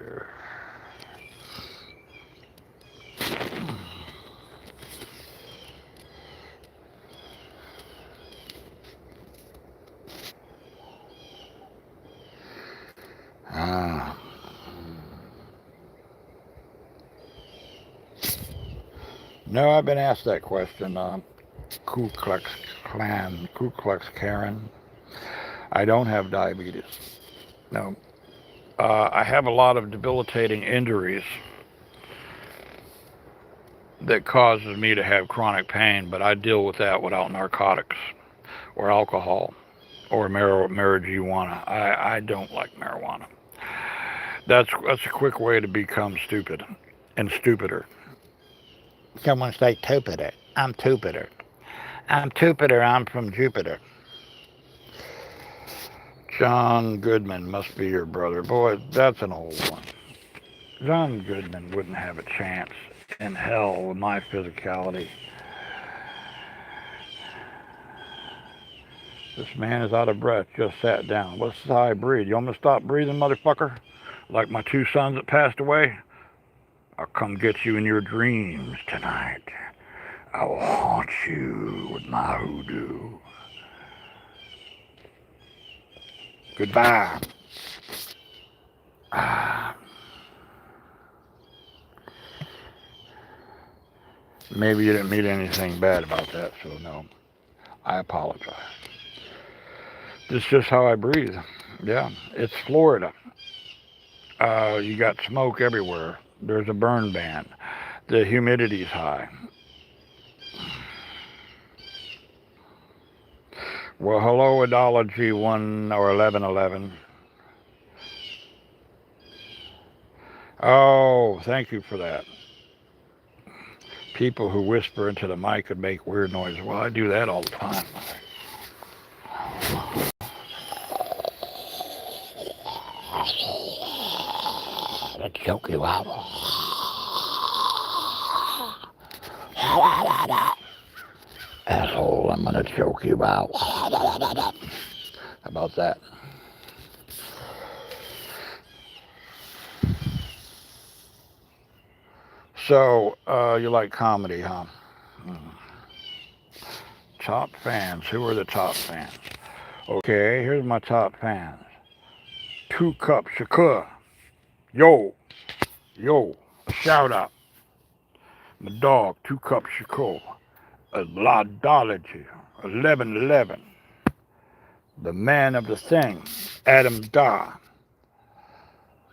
No, I've been asked that question. Ku Klux Klan, Ku Klux Karen. I don't have diabetes. No. I have a lot of debilitating injuries that causes me to have chronic pain, but I deal with that without narcotics or alcohol or marijuana. I don't like marijuana. That's a quick way to become stupid and stupider. Someone say Tupider. I'm Tupider. I'm Tupider. I'm from Jupiter. John Goodman must be your brother. Boy, that's an old one. John Goodman wouldn't have a chance in hell with my physicality. This man is out of breath, just sat down. What's how I breathe? You want me to stop breathing, motherfucker? Like my 2 sons that passed away? I'll come get you in your dreams tonight. I will haunt you with my hoodoo. Goodbye. Maybe you didn't mean anything bad about that, so no. I apologize. This is just how I breathe. Yeah, it's Florida. You got smoke everywhere. There's a burn ban. The humidity's high. Well, hello, Adology 1 or 1111. Oh, thank you for that. People who whisper into the mic and make weird noises. Well, I do that all the time. Let's choke you out. Asshole, I'm gonna choke you out. How about that? So, you like comedy, huh? Top fans. Who are the top fans? Okay, here's my top fans. 2 Cup Shakur. Yo, a shout out. My dog, 2 Cup Shakur. A Lodology, 1111. The man of the thing, Adam Da.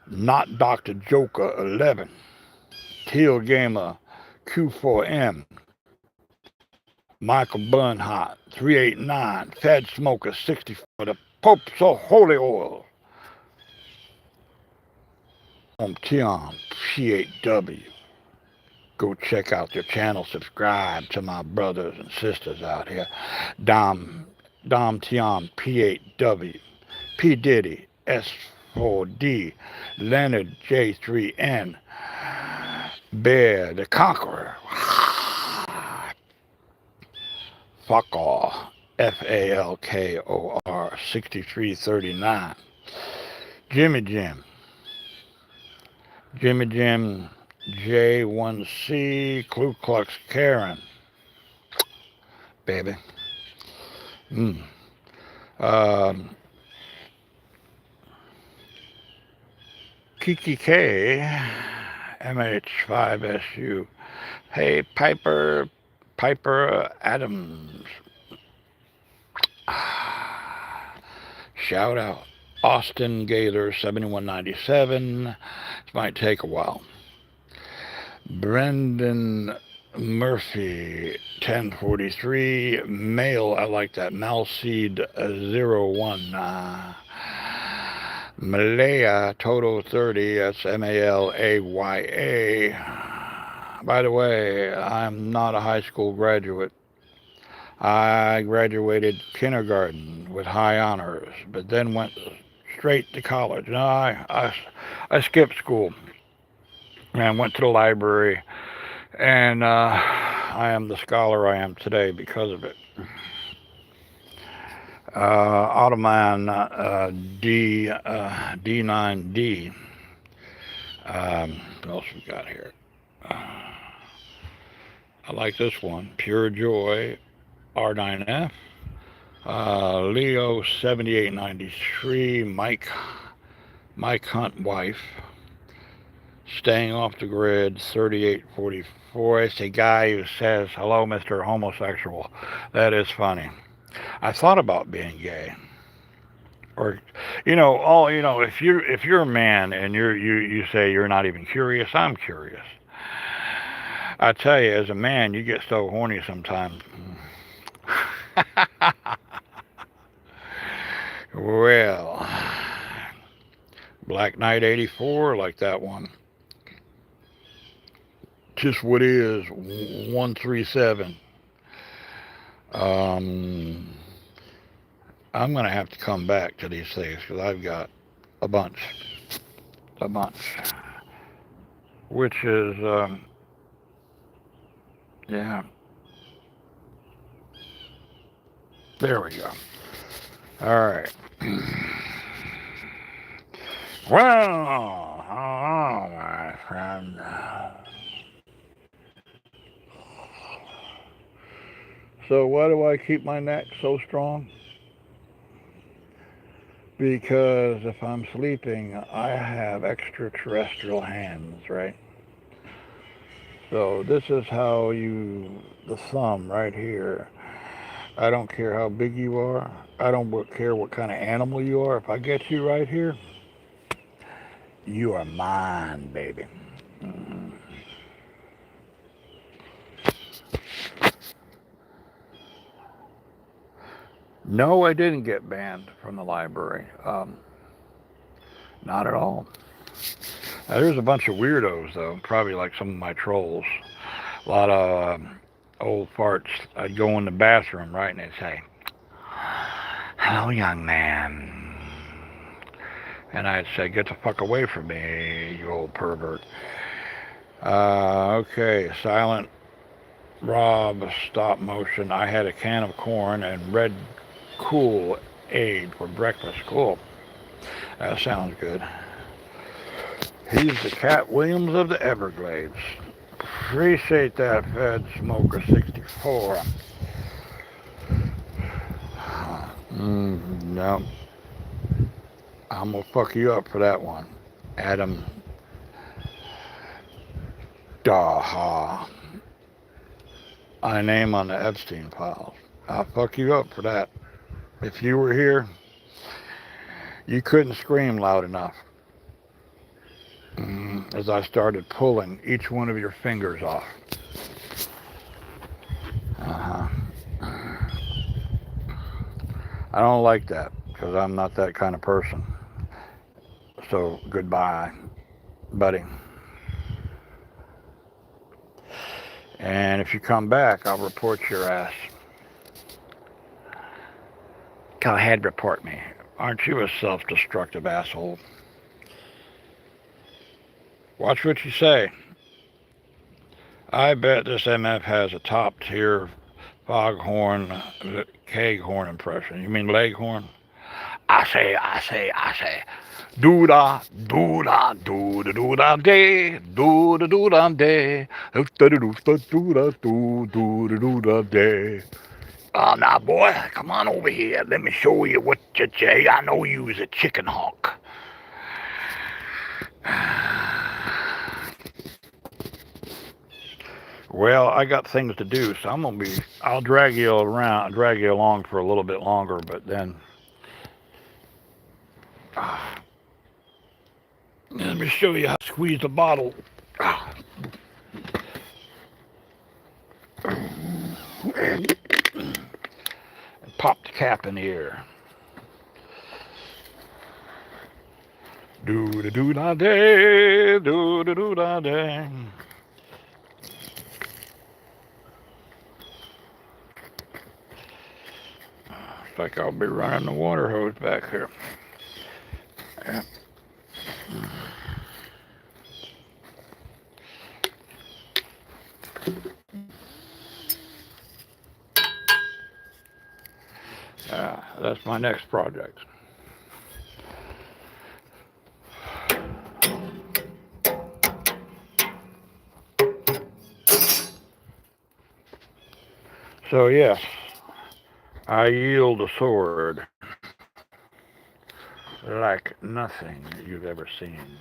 Not Dr. Joker, 11. Teal Gamer, Q4M. Michael Bernhardt, 389. Fed Smoker, 64. The Pope's Holy Oil. Tion, P8W. Go check out their channel. Subscribe to my brothers and sisters out here. Dom Tion, P8W. P. Diddy, S4D. Leonard, J3N. Bear, the Conqueror. Falkor, Falkor, 6339. Jimmy Jim, J1C, Ku Klux Karen, baby. Kiki K, MH5SU. Hey, Piper Adams. Shout out. Austin Gaylor, 7197. This might take a while. Brendan Murphy, 1043. Male, I like that. Malseed 01. Malaya, Toto 30. That's Malaya. By the way, I'm not a high school graduate. I graduated kindergarten with high honors, but then went straight to college. No, I skipped school and went to the library, and I am the scholar I am today because of it. Ottoman D9D. What else we got here? I like this one. Pure Joy R9F. Leo 7893. Mike Hunt wife. Staying off the grid 3844. It's a guy who says, "Hello, Mr. Homosexual." That is funny. I thought about being gay. Or, if you're a man and you say you're not even curious, I'm curious. I tell you, as a man, you get so horny sometimes. Well, Black Knight 84, like that one. Just what is 137. I'm going to have to come back to these things because I've got a bunch. Which is, yeah. There we go. All right. Well, hello, my friend. So why do I keep my neck so strong? because if I'm sleeping, I have extraterrestrial hands, right? So this is how the thumb right here. I don't care how big you are. I don't care what kind of animal you are. If I get you right here, you are mine, baby. Mhm. No, I didn't get banned from the library. Not at all. Now, there's a bunch of weirdos, though, probably like some of my trolls. A lot of old farts. I'd go in the bathroom, right, and they'd say, "Hello, young man." And I'd say, "Get the fuck away from me, you old pervert." Okay, Silent Rob, stop motion. I had a can of corn and red Kool-Aid for breakfast. Cool. That sounds good. He's the Cat Williams of the Everglades. Appreciate that, Fed Smoker 64. No. I'm gonna fuck you up for that one. Adam Daha. I name on the Epstein files. I'll fuck you up for that. If you were here, you couldn't scream loud enough. As I started pulling each one of your fingers off. I don't like that because I'm not that kind of person. So goodbye, buddy. And if you come back, I'll report your ass. Go ahead, report me. Aren't you a self-destructive asshole? Watch what you say. I bet this MF has a top-tier foghorn, keghorn impression. You mean leghorn? I say. Do-da, do-da, do-da-do-da day, do-da-do-da day, do-da-do-da, do-da-do-da day. Now, boy, come on over here. Let me show you what you say. I know you was a chicken hawk. Well, I got things to do, so I'll drag you along for a little bit longer, but then, let me show you how to squeeze the bottle. And pop the cap in the air. Do-da-do-da-day, do-da-do-da-day. Looks like I'll be running the water hose back here. Yeah. That's my next project. So yes, I yield a sword like nothing you've ever seen.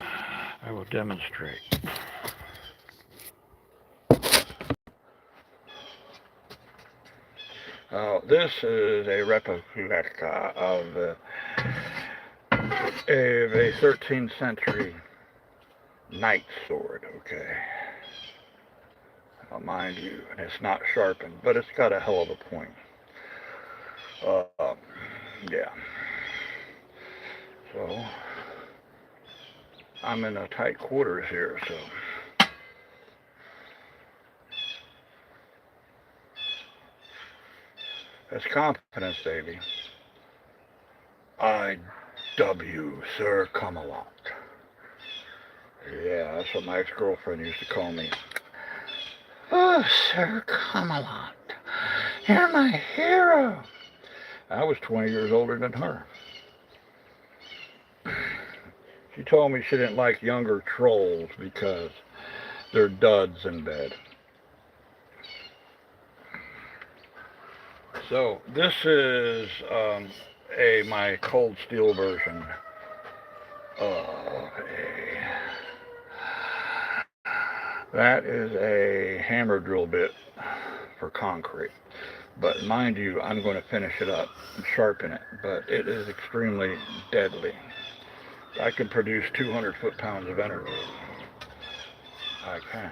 I will demonstrate. This is a replica of a 13th century knight sword, okay? Mind you, and it's not sharpened, but it's got a hell of a point. Yeah. So, I'm in a tight quarters here, so. That's confidence, baby. I.W. Sir Camelot. Yeah, that's what my ex-girlfriend used to call me. Oh, Sir Camelot, you're my hero. I was 20 years older than her. She told me she didn't like younger trolls because they're duds in bed. So this is my cold steel version of that is a hammer drill bit for concrete. But mind you, I'm going to finish it up and sharpen it, but it is extremely deadly. I can produce 200 foot-pounds of energy. I can.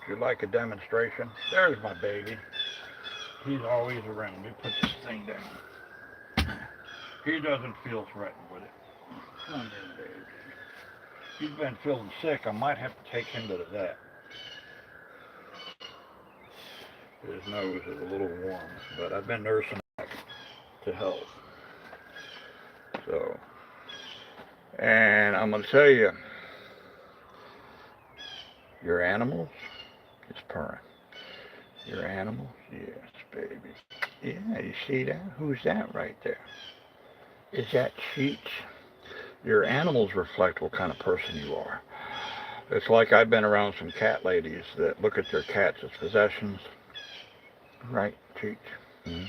Would you like a demonstration? There's my baby. He's always around. Let me put this thing down. He doesn't feel threatened with it. Come here, baby. He's been feeling sick. I might have to take him to the vet. His nose is a little warm, but I've been nursing him to help. So, and I'm going to tell you, your animals is purring. Your animals, yes, baby. Yeah, you see that? Who's that right there? Is that Cheech? Your animals reflect what kind of person you are. It's like I've been around some cat ladies that look at their cats as possessions. Right, Cheech? Mm-hmm.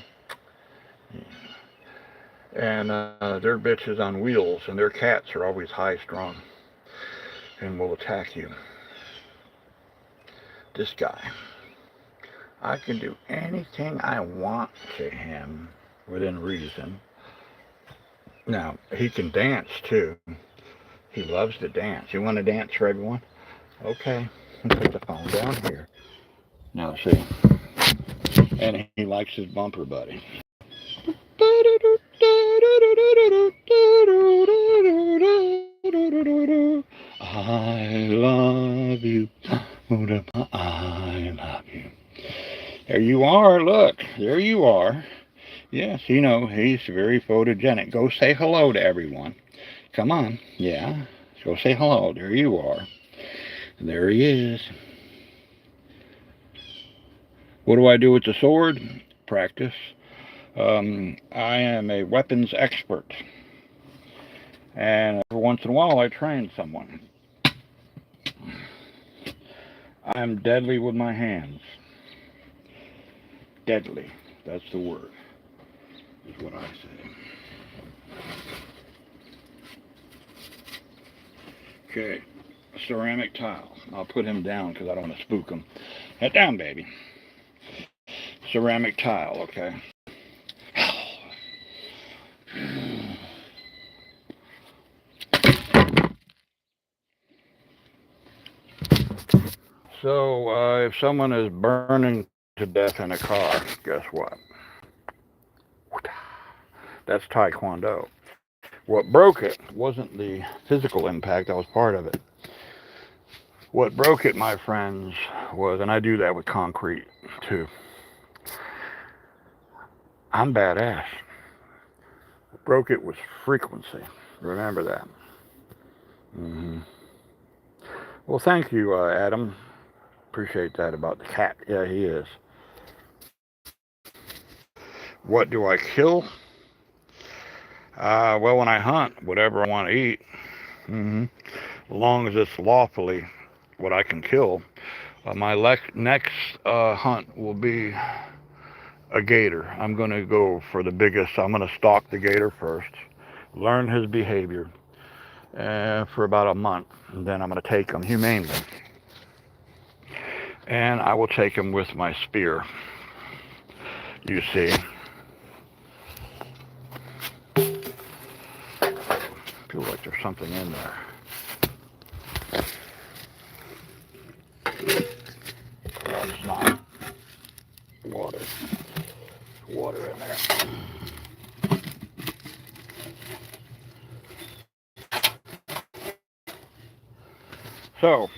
Yeah. And they're bitches on wheels, and their cats are always high-strung and will attack you. This guy, I can do anything I want to him within reason. Now, he can dance, too. He loves to dance. You want to dance for everyone? Okay. Put the phone down here. Now, see. And he likes his bumper buddy. I love you. I love you. There you are. Look. There you are. Yes, you know, he's very photogenic. Go say hello to everyone. Come on. Yeah. Go say hello. There you are. There he is. What do I do with the sword? Practice. I am a weapons expert. And every once in a while I train someone. I'm deadly with my hands. Deadly. That's the word. Is what I say. Okay. Ceramic tile. I'll put him down because I don't want to spook him. Head down, baby. Ceramic tile, okay. So, if someone is burning to death in a car, guess what? That's Taekwondo. What broke it wasn't the physical impact, that was part of it. What broke it, my friends, was, and I do that with concrete too, I'm badass. What broke it was frequency. Remember that. Mm-hmm. Well, thank you, Adam. Appreciate that about the cat. Yeah, he is. What do I kill? Well, when I hunt, whatever I want to eat, as long as it's lawfully what I can kill. My next hunt will be a gator. I'm going to go for the biggest. I'm going to stalk the gator first, learn his behavior for about a month, and then I'm going to take him humanely. And I will take him with my spear. You see. I feel like there's something in there. No, it's not. Water. Water in there. So,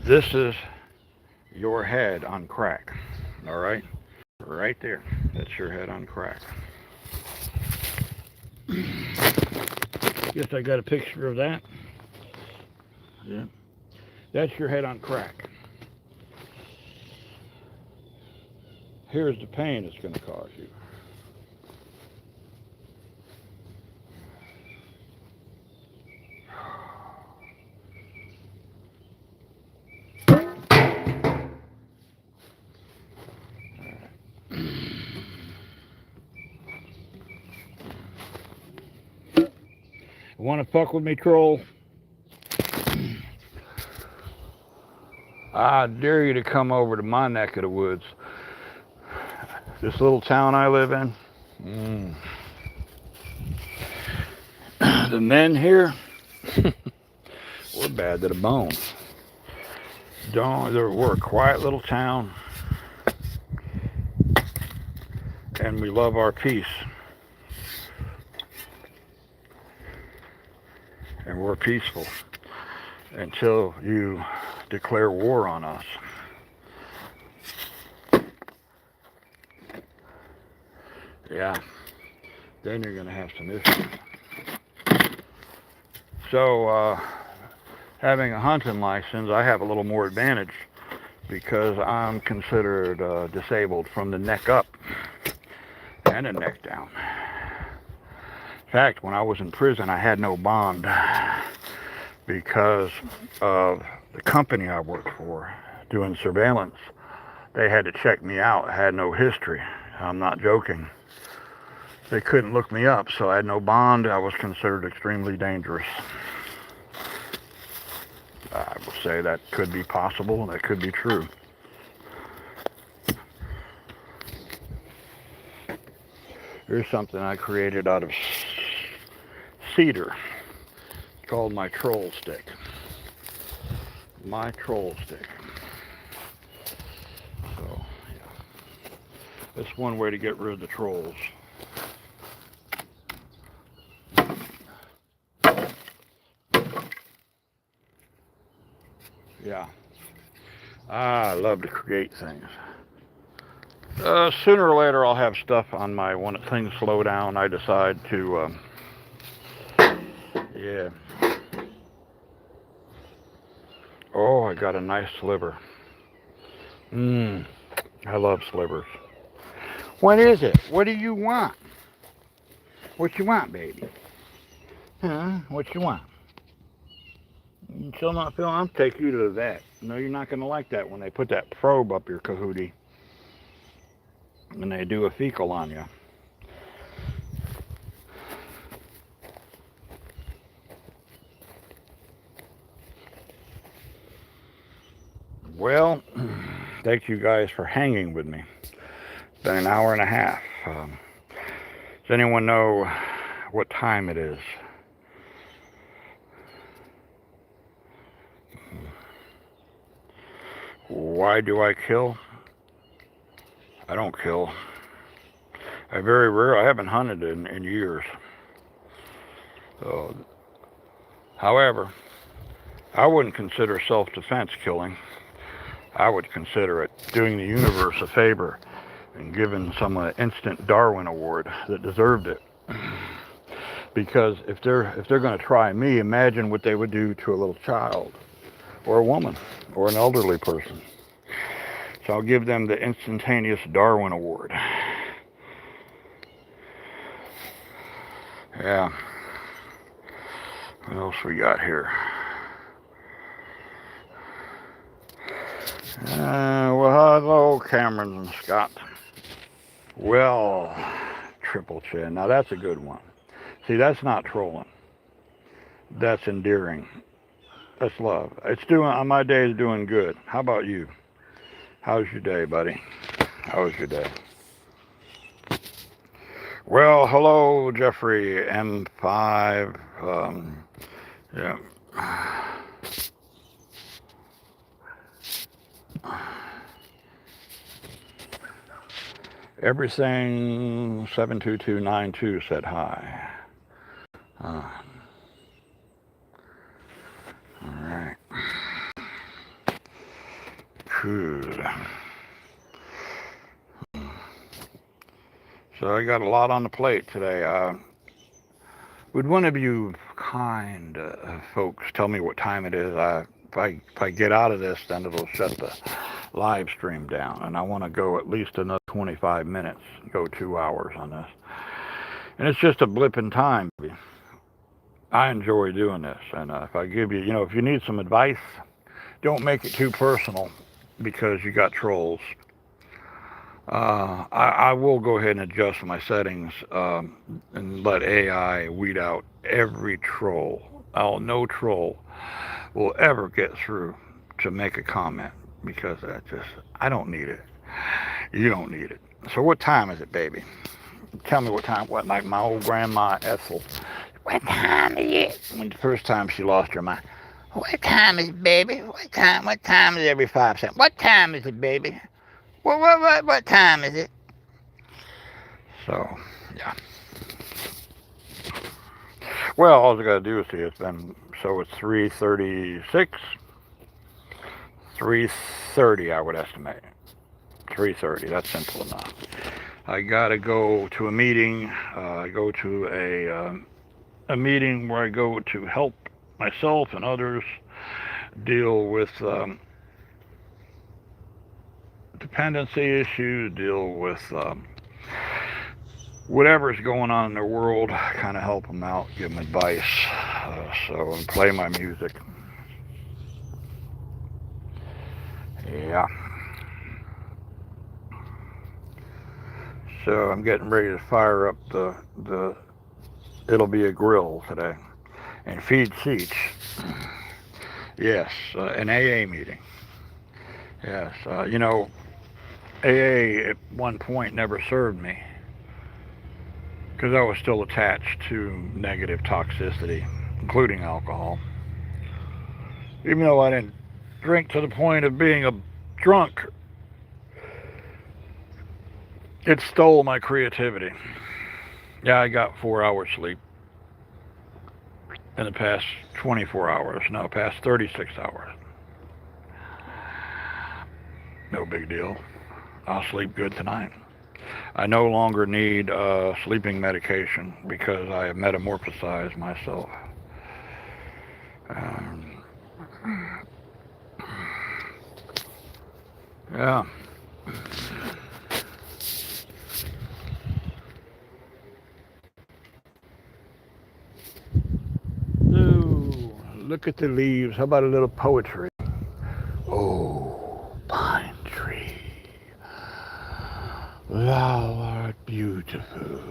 this is your head on crack. All right? Right there. That's your head on crack. Guess I got a picture of that. Yeah. That's your head on crack. Here's the pain it's going to cause you. Want to fuck with me, troll? I dare you to come over to my neck of the woods. This little town I live in. The men here, we're bad to the bone. We're a quiet little town, and we love our peace. And we're peaceful until you declare war on us. Yeah, then you're going to have some issues. So, having a hunting license, I have a little more advantage because I'm considered disabled from the neck up and the neck down. In fact, when I was in prison, I had no bond because of the company I worked for doing surveillance. They had to check me out. I had no history. I'm not joking. They couldn't look me up, so I had no bond. I was considered extremely dangerous. I will say that could be possible, and that could be true. Here's something I created out of cedar called my troll stick. My troll stick. So, yeah. That's one way to get rid of the trolls. Yeah. I love to create things. Sooner or later I'll have stuff on when things slow down, I decide to, yeah. Oh, I got a nice sliver. I love slivers. What is it? What do you want? What you want, baby? Huh? What you want? You still not feeling? I'll take you to the vet. No, you're not going to like that when they put that probe up your cahootie and they do a fecal on you. Well, thank you guys for hanging with me. It's been an hour and a half. Does anyone know what time it is? Why do I kill? I don't kill. I haven't hunted in years. So, however, I wouldn't consider self-defense killing. I would consider it doing the universe a favor and giving someone an instant Darwin Award that deserved it. Because if they're going to try me, imagine what they would do to a little child or a woman or an elderly person. So I'll give them the instantaneous Darwin Award. Yeah. What else we got here? Well, hello, Cameron and Scott. Well, triple chin. Now that's a good one. See, that's not trolling. That's endearing. That's love. My day is doing good. How about you? How's your day, buddy? How was your day? Well, hello, Jeffrey M5. Yeah. Everything 72292 said hi. All right. Cool. So I got a lot on the plate today. Would one of you kind folks tell me what time it is? If I get out of this, then it'll shut the live stream down, and I want to go at least another 25 minutes, go 2 hours on this. And it's just a blip in time. I enjoy doing this, and if I give you, if you need some advice, don't make it too personal because you got trolls. I will go ahead and adjust my settings and let AI weed out every troll. Oh, no troll will ever get through to make a comment because I don't need it. You don't need it. So what time is it, baby? Tell me what time. What, like my old grandma Ethel? What time is it? When the first time she lost her mind. What time is it, baby? What time? What time is it every 5 seconds? What time is it, baby? What time is it? So, yeah. Well, all I gotta do is see it's been, so it's 3:36, 3:30 I would estimate. 3:30, that's simple enough. I gotta go to a meeting. I go to a meeting where I go to help myself and others deal with dependency issues, deal with whatever's going on in the world, kind of help them out, give them advice, and play my music. Yeah. So I'm getting ready to fire up the It'll Be a Grill today and feed Seach. Yes, an AA meeting. Yes, AA at one point never served me because I was still attached to negative toxicity, including alcohol. Even though I didn't drink to the point of being a drunk, it stole my creativity. Yeah, I got 4 hours sleep in the past 24 hours. No, past 36 hours. No big deal. I'll sleep good tonight. I no longer need sleeping medication because I have metamorphosized myself. Yeah. Ooh, look at the leaves. How about a little poetry? Oh, pine tree, thou art beautiful,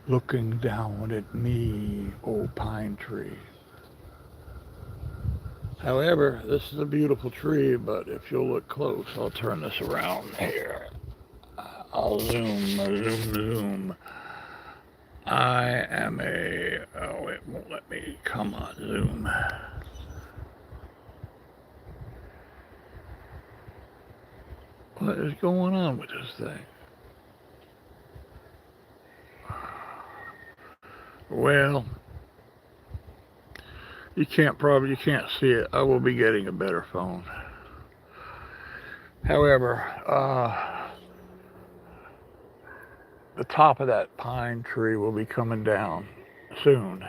looking down at me, oh pine tree. However, this is a beautiful tree, but if you'll look close, I'll turn this around here. I'll zoom. I am it won't let me, come on, zoom. What is going on with this thing? Well, you can't see it. I will be getting a better phone. However, the top of that pine tree will be coming down soon.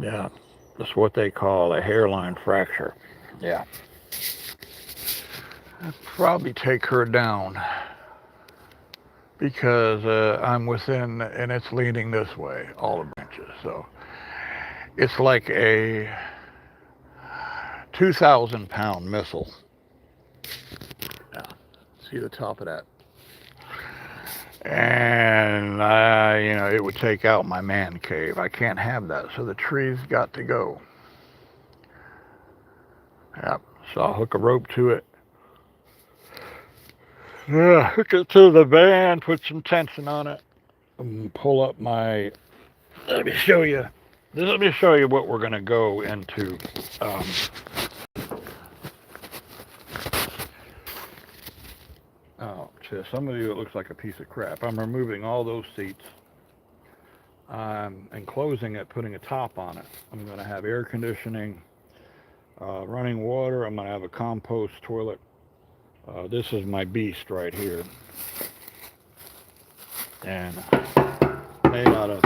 Yeah, that's what they call a hairline fracture. Yeah. I'll probably take her down because I'm within, and it's leaning this way, all the branches. So it's like a 2,000-pound missile. Yeah, see the top of that? And it would take out my man cave. I can't have that, so the tree's got to go. Yep, so I'll hook a rope to it. Hook it to the van, put some tension on it, and pull up my, let me show you what we're going to go into. To some of you it looks like a piece of crap. I'm removing all those seats. I'm enclosing it, putting a top on it. I'm going to have air conditioning, running water. I'm going to have a compost toilet. This is my beast right here. And made out of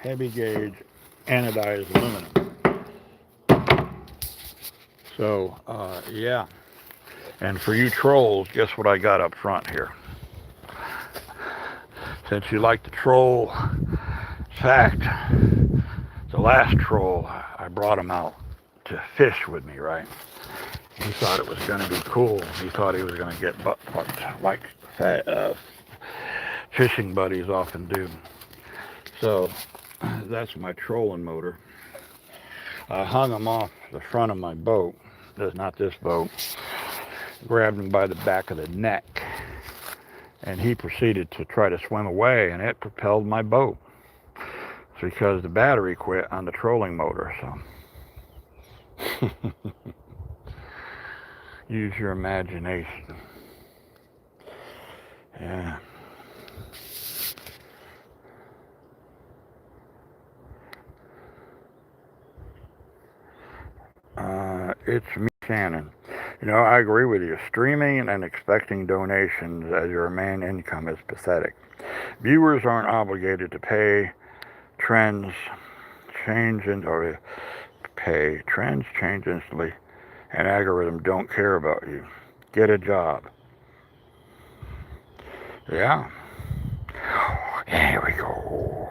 heavy gauge anodized aluminum. So, yeah. And for you trolls, guess what I got up front here? Since you like to troll, in fact, the last troll, I brought him out to fish with me, right? He thought it was going to be cool. He thought he was going to get butt fucked like fishing buddies often do. So that's my trolling motor. I hung him off the front of my boat. That's not this boat. Grabbed him by the back of the neck, and he proceeded to try to swim away, and it propelled my boat. It's because the battery quit on the trolling motor. So use your imagination. Yeah. It's me, Shannon. You know, I agree with you. Streaming and expecting donations as your main income is pathetic. Viewers aren't obligated to pay. Trends change instantly, and algorithms don't care about you. Get a job. Yeah. There we go.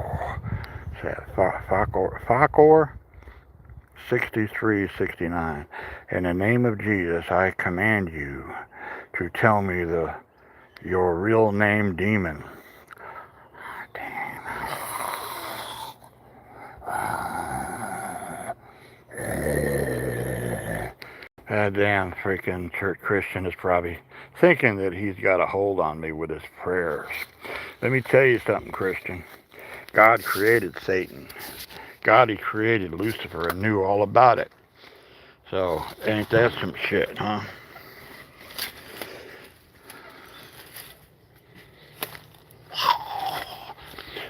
Fakor 6369. In the name of Jesus, I command you to tell me your real name, demon. Damn. That damn freaking church Christian is probably thinking that he's got a hold on me with his prayers. Let me tell you something, Christian. God created Satan. God, he created Lucifer and knew all about it. So, ain't that some shit, huh?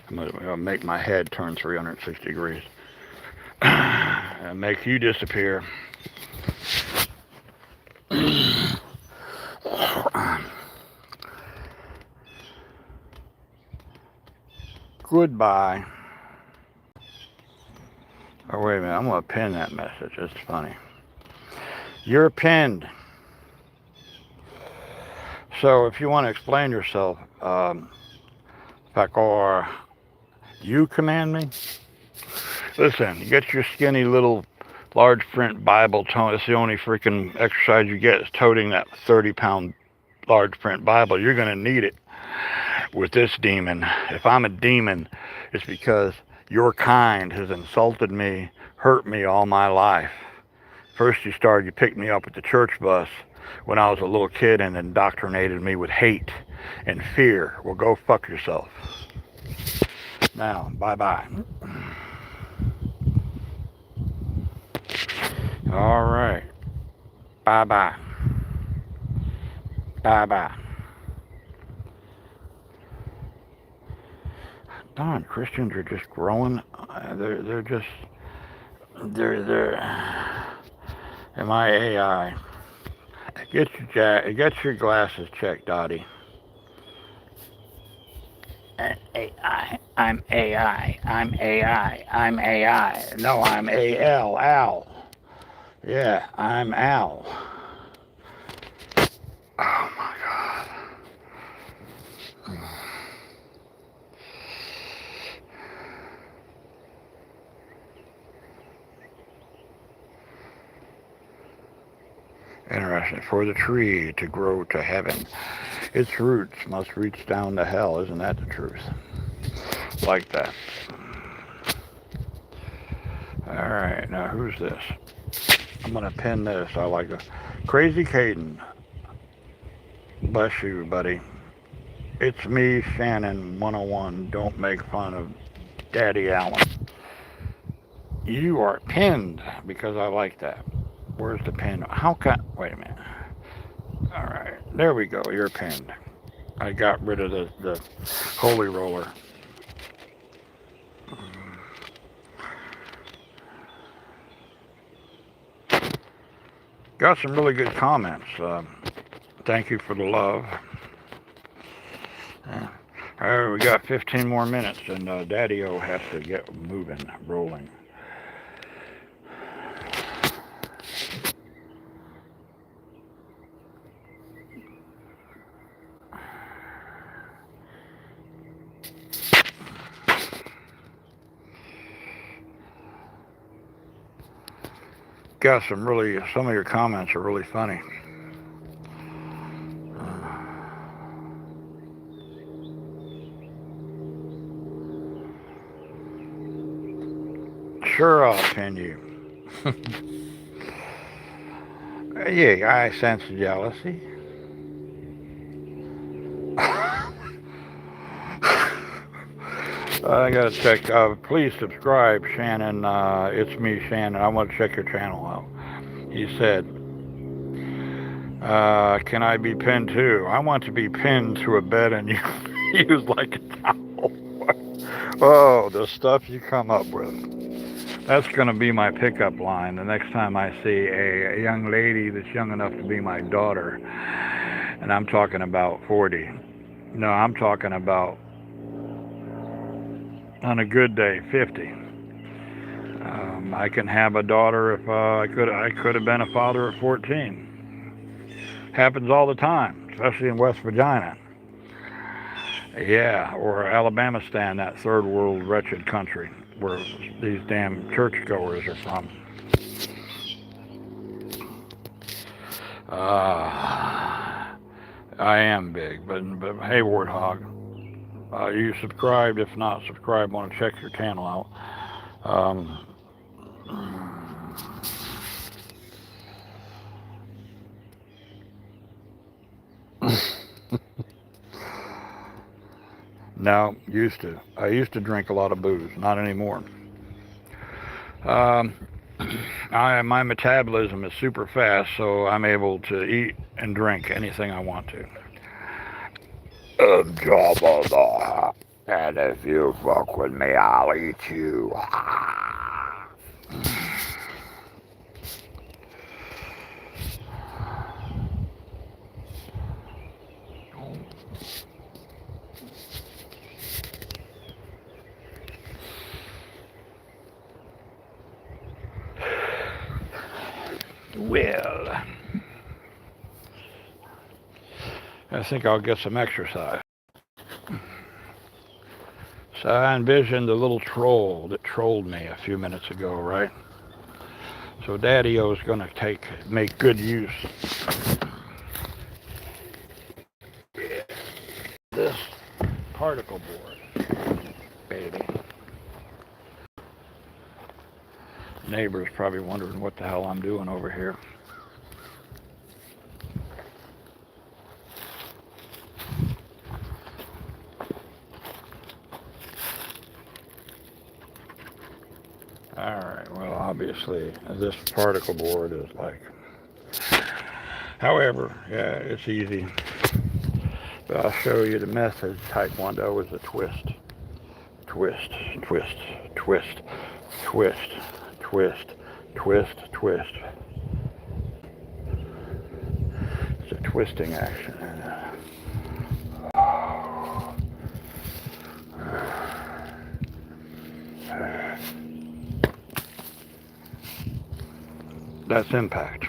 I'm gonna make my head turn 360 degrees. And make you disappear. Goodbye. Oh, wait a minute. I'm going to pin that message. It's funny. You're pinned. So if you want to explain yourself, Fakor, you command me? Listen, get your skinny little large print Bible. It's the only freaking exercise you get is toting that 30-pound large print Bible. You're going to need it with this demon. If I'm a demon, it's because your kind has insulted me, hurt me all my life. First you picked me up at the church bus when I was a little kid and indoctrinated me with hate and fear. Well, go fuck yourself. Now, bye-bye. All right. Bye-bye. Bye-bye. Darn, Christians are just growing. They're am I AI? Get your glasses checked, Dottie. AI. I'm AI. I'm AI. I'm AI. No, I'm AL. Al. Yeah, I'm Al. Oh my God. Interesting. For the tree to grow to heaven, its roots must reach down to hell. Isn't that the truth? Like that. All right. Now, who's this? I'm going to pin this. I like it. Crazy Caden. Bless you, buddy. It's me, Shannon 101. Don't make fun of Daddy Allen. You are pinned because I like that. Where's the pin? Wait a minute. All right. There we go. You're pinned. I got rid of the holy roller. Got some really good comments. Thank you for the love. All right, we got 15 more minutes, and Daddy-O has to get moving, rolling. Got some of your comments are really funny. sure I'll pin you. Yeah, I sense jealousy. I gotta check. Please subscribe, Shannon. It's me, Shannon. I want to check your channel out. He said, can I be pinned too? I want to be pinned to a bed and you use like a towel. Oh, the stuff you come up with. That's going to be my pickup line the next time I see a young lady that's young enough to be my daughter. And I'm talking about 40. No, I'm talking about, on a good day, 50. I can have a daughter if I could have been a father at 14. Happens all the time, especially in West Virginia. Yeah, or Alabamistan, that third world wretched country where these damn churchgoers are from. I am big, but hey, Warthog, you subscribed. If not subscribed, want to check your channel out. No, I used to drink a lot of booze, not anymore. My metabolism is super fast, so I'm able to eat and drink anything I want to. And if you fuck with me, I'll eat you. Well, I think I'll get some exercise. So I envisioned the little troll that trolled me a few minutes ago, right? So Daddy-O's gonna make good use. Yeah. This particle board, baby. Neighbor's probably wondering what the hell I'm doing over here. Alright, well obviously this particle board is like, however, yeah, it's easy. But I'll show you the method. Taekwondo is a twist. Twist, twist, twist, twist, twist, twist, twist. It's a twisting action. That's impact.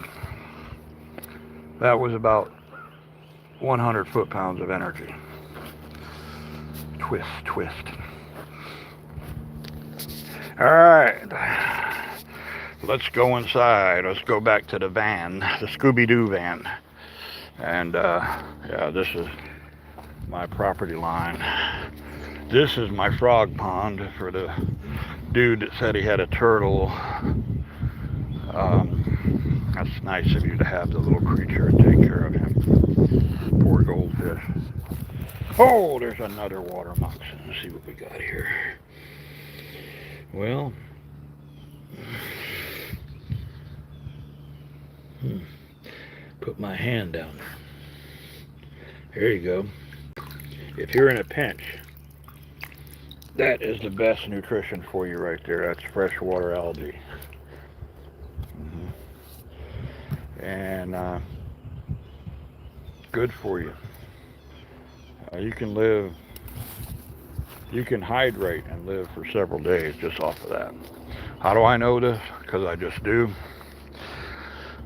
That was about 100 foot-pounds of energy. Twist, twist. All right. Let's go inside. Let's go back to the van, the Scooby-Doo van. And, yeah, this is my property line. This is my frog pond for the dude that said he had a turtle. That's nice of you to have the little creature and take care of him. Poor goldfish. Oh, there's another water moccasin. Let's see what we got here. Well, put my hand down there. There you go. If you're in a pinch, that is the best nutrition for you right there. That's freshwater algae. And good for you. You can hydrate and live for several days just off of that. How do I know this? Because I just do.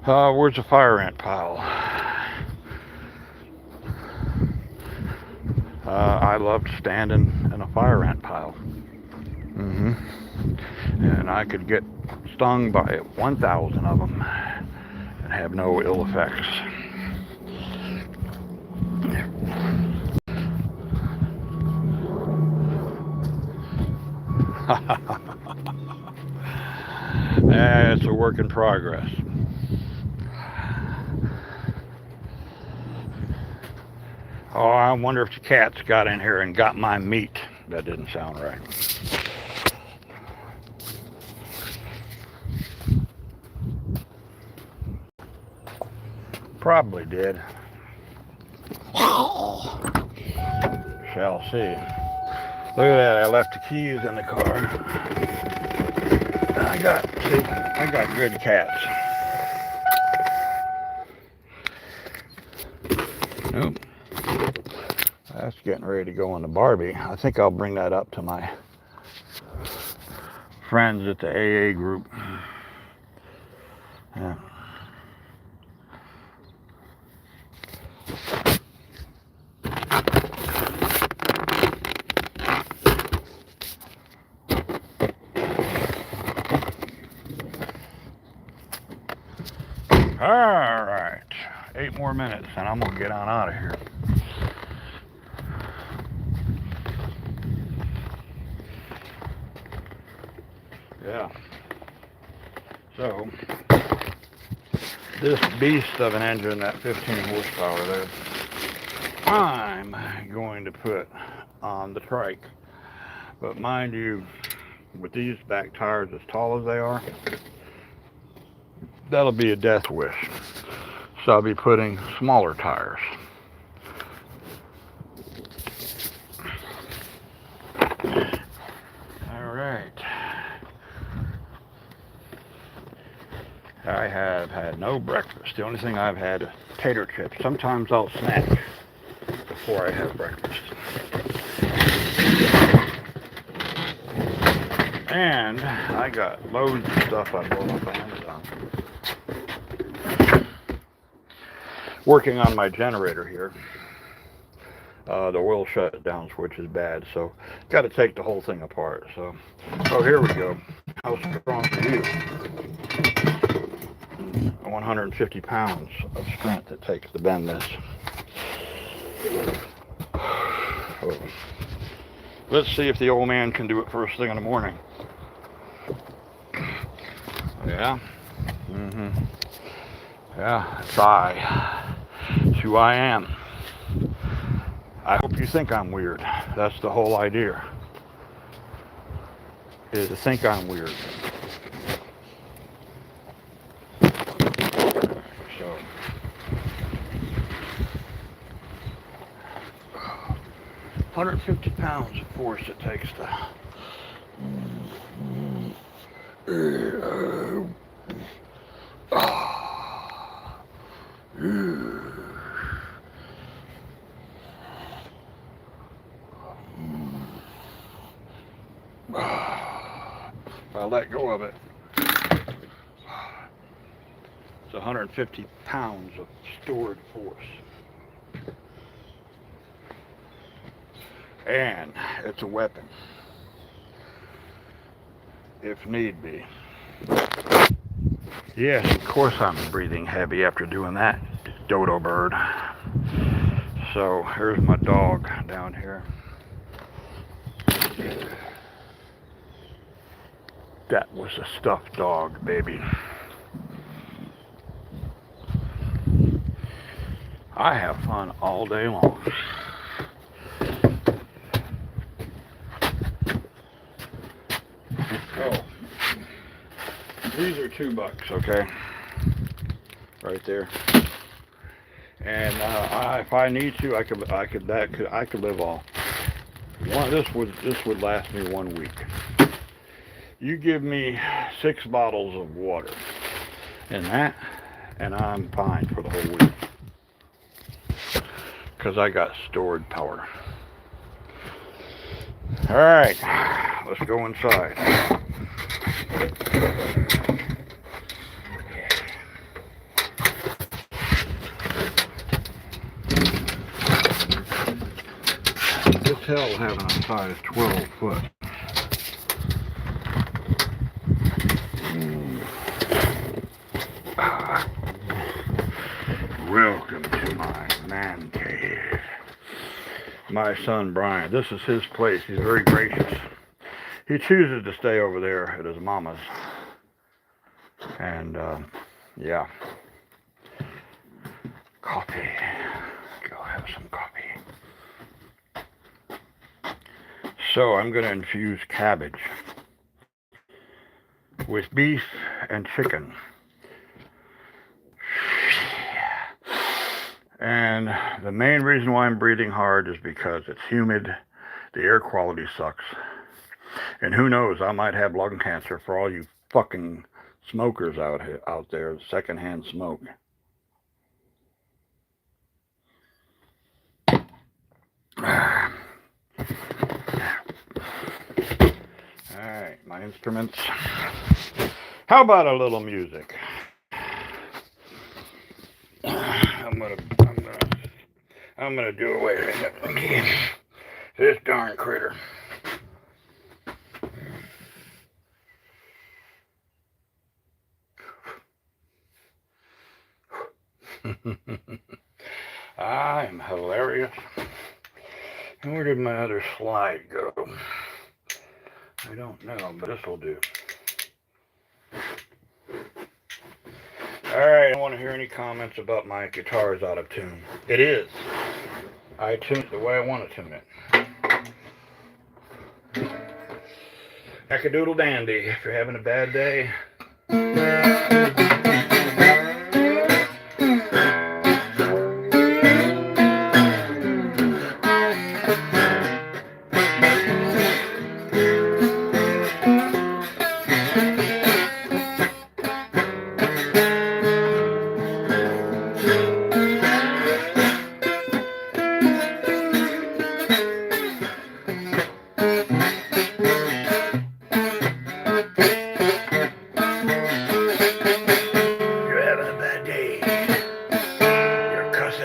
Where's the fire ant pile? I loved standing in a fire ant pile. And I could get stung by 1,000 of them and have no ill effects. It's a work in progress. Oh, I wonder if the cats got in here and got my meat. That didn't sound right. Probably did. Shall see. Look at that, I left the keys in the car. I got good cats. Nope. That's getting ready to go on the Barbie. I think I'll bring that up to my friends at the AA group. Yeah. All right, 8 more minutes and I'm gonna get on out of here. Yeah. So, this beast of an engine, that 15 horsepower there, I'm going to put on the trike. But mind you, with these back tires as tall as they are, that'll be a death wish. So I'll be putting smaller tires. All right. I have had no breakfast. The only thing I've had is potato chips. Sometimes I'll snack before I have breakfast. And I got loads of stuff I bought off of Amazon. Working on my generator here. The oil shutdown switch is bad, so got to take the whole thing apart. So, oh, here we go. How strong are you? 150 pounds of strength it takes to bend this. Oh. Let's see if the old man can do it first thing in the morning. Yeah. Yeah, it's I. It's who I am. I hope you think I'm weird. That's the whole idea. Is to think I'm weird. So 150 pounds of force it takes to if I let go of it, it's 150 pounds of stored force. And it's a weapon, if need be. Yes, of course I'm breathing heavy after doing that, dodo bird. So here's my dog down here. That was a stuffed dog, baby. I have fun all day long. Oh, these are $2, okay? Right there. And if I need to, I could live off. This would last me 1 week. You give me 6 bottles of water and I'm fine for the whole week. Because I got stored power. All right, let's go inside. This hell having a size 12 foot. Welcome to my man cave. My son Brian, this is his place. He's very gracious. He chooses to stay over there at his mama's. And yeah, coffee. Go have some coffee. So I'm going to infuse cabbage with beef and chicken. And the main reason why I'm breathing hard is because it's humid, the air quality sucks, and who knows, I might have lung cancer for all you fucking smokers out there, secondhand smoke. Alright, my instruments. How about a little music? I'm gonna do away with it. This darn critter. I'm hilarious. And where did my other slide go? I don't know, but this will do. Alright, I don't want to hear any comments about my guitar is out of tune. It is. I tune it the way I want to tune it. Yakadoodle dandy, if you're having a bad day.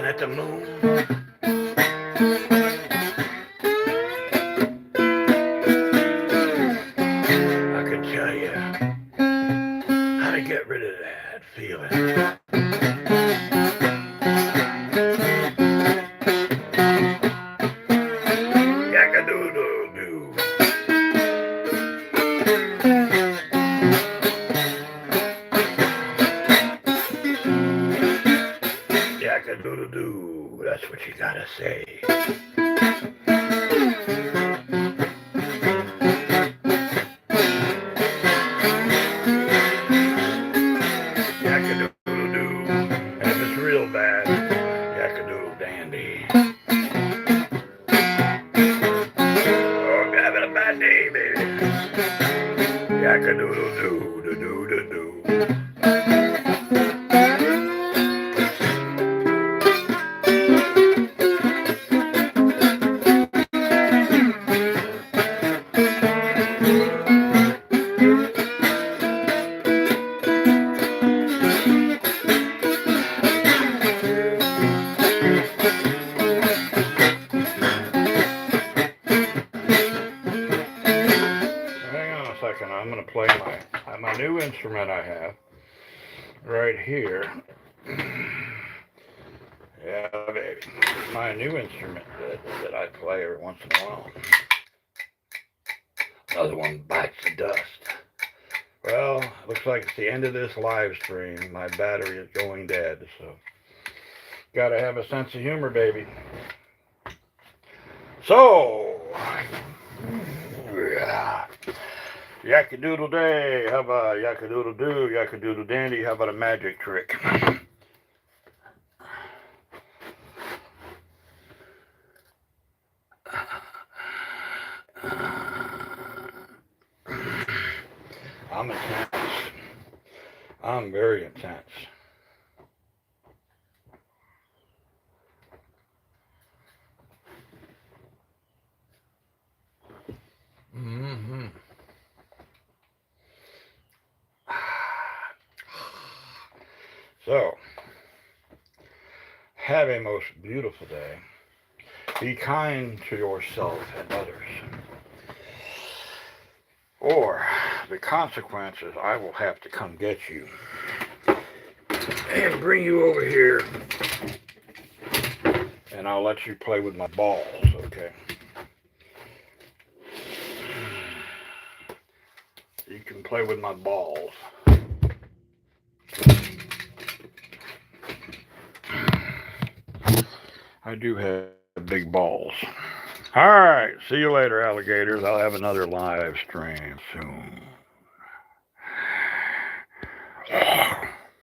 At the moon. I can tell you how to get rid of that feeling. Yakadoodle-doo. Yakadoodle-doo, that's what you gotta say. Yakadoodle-doo, and if it's real bad, yakadoodle dandy. Oh, I'm having a bad day, baby. Yakadoodle-doo, doo-doo-doo-doo. I'm going to play my new instrument I have right here. Yeah, baby. My new instrument that I play every once in a while. Another one bites the dust. Well, looks like it's the end of this live stream. My battery is going dead, so gotta have a sense of humor, baby. So, yeah. Yakadoodle day, how about yakadoodle do, yakadoodle dandy, how about a magic trick? I'm intense. I'm very intense. Mm-hmm. So, have a most beautiful day. Be kind to yourself and others. Or the consequences, I will have to come get you and bring you over here, and I'll let you play with my balls, okay? You can play with my balls. I do have big balls. All right. See you later, alligators. I'll have another live stream soon.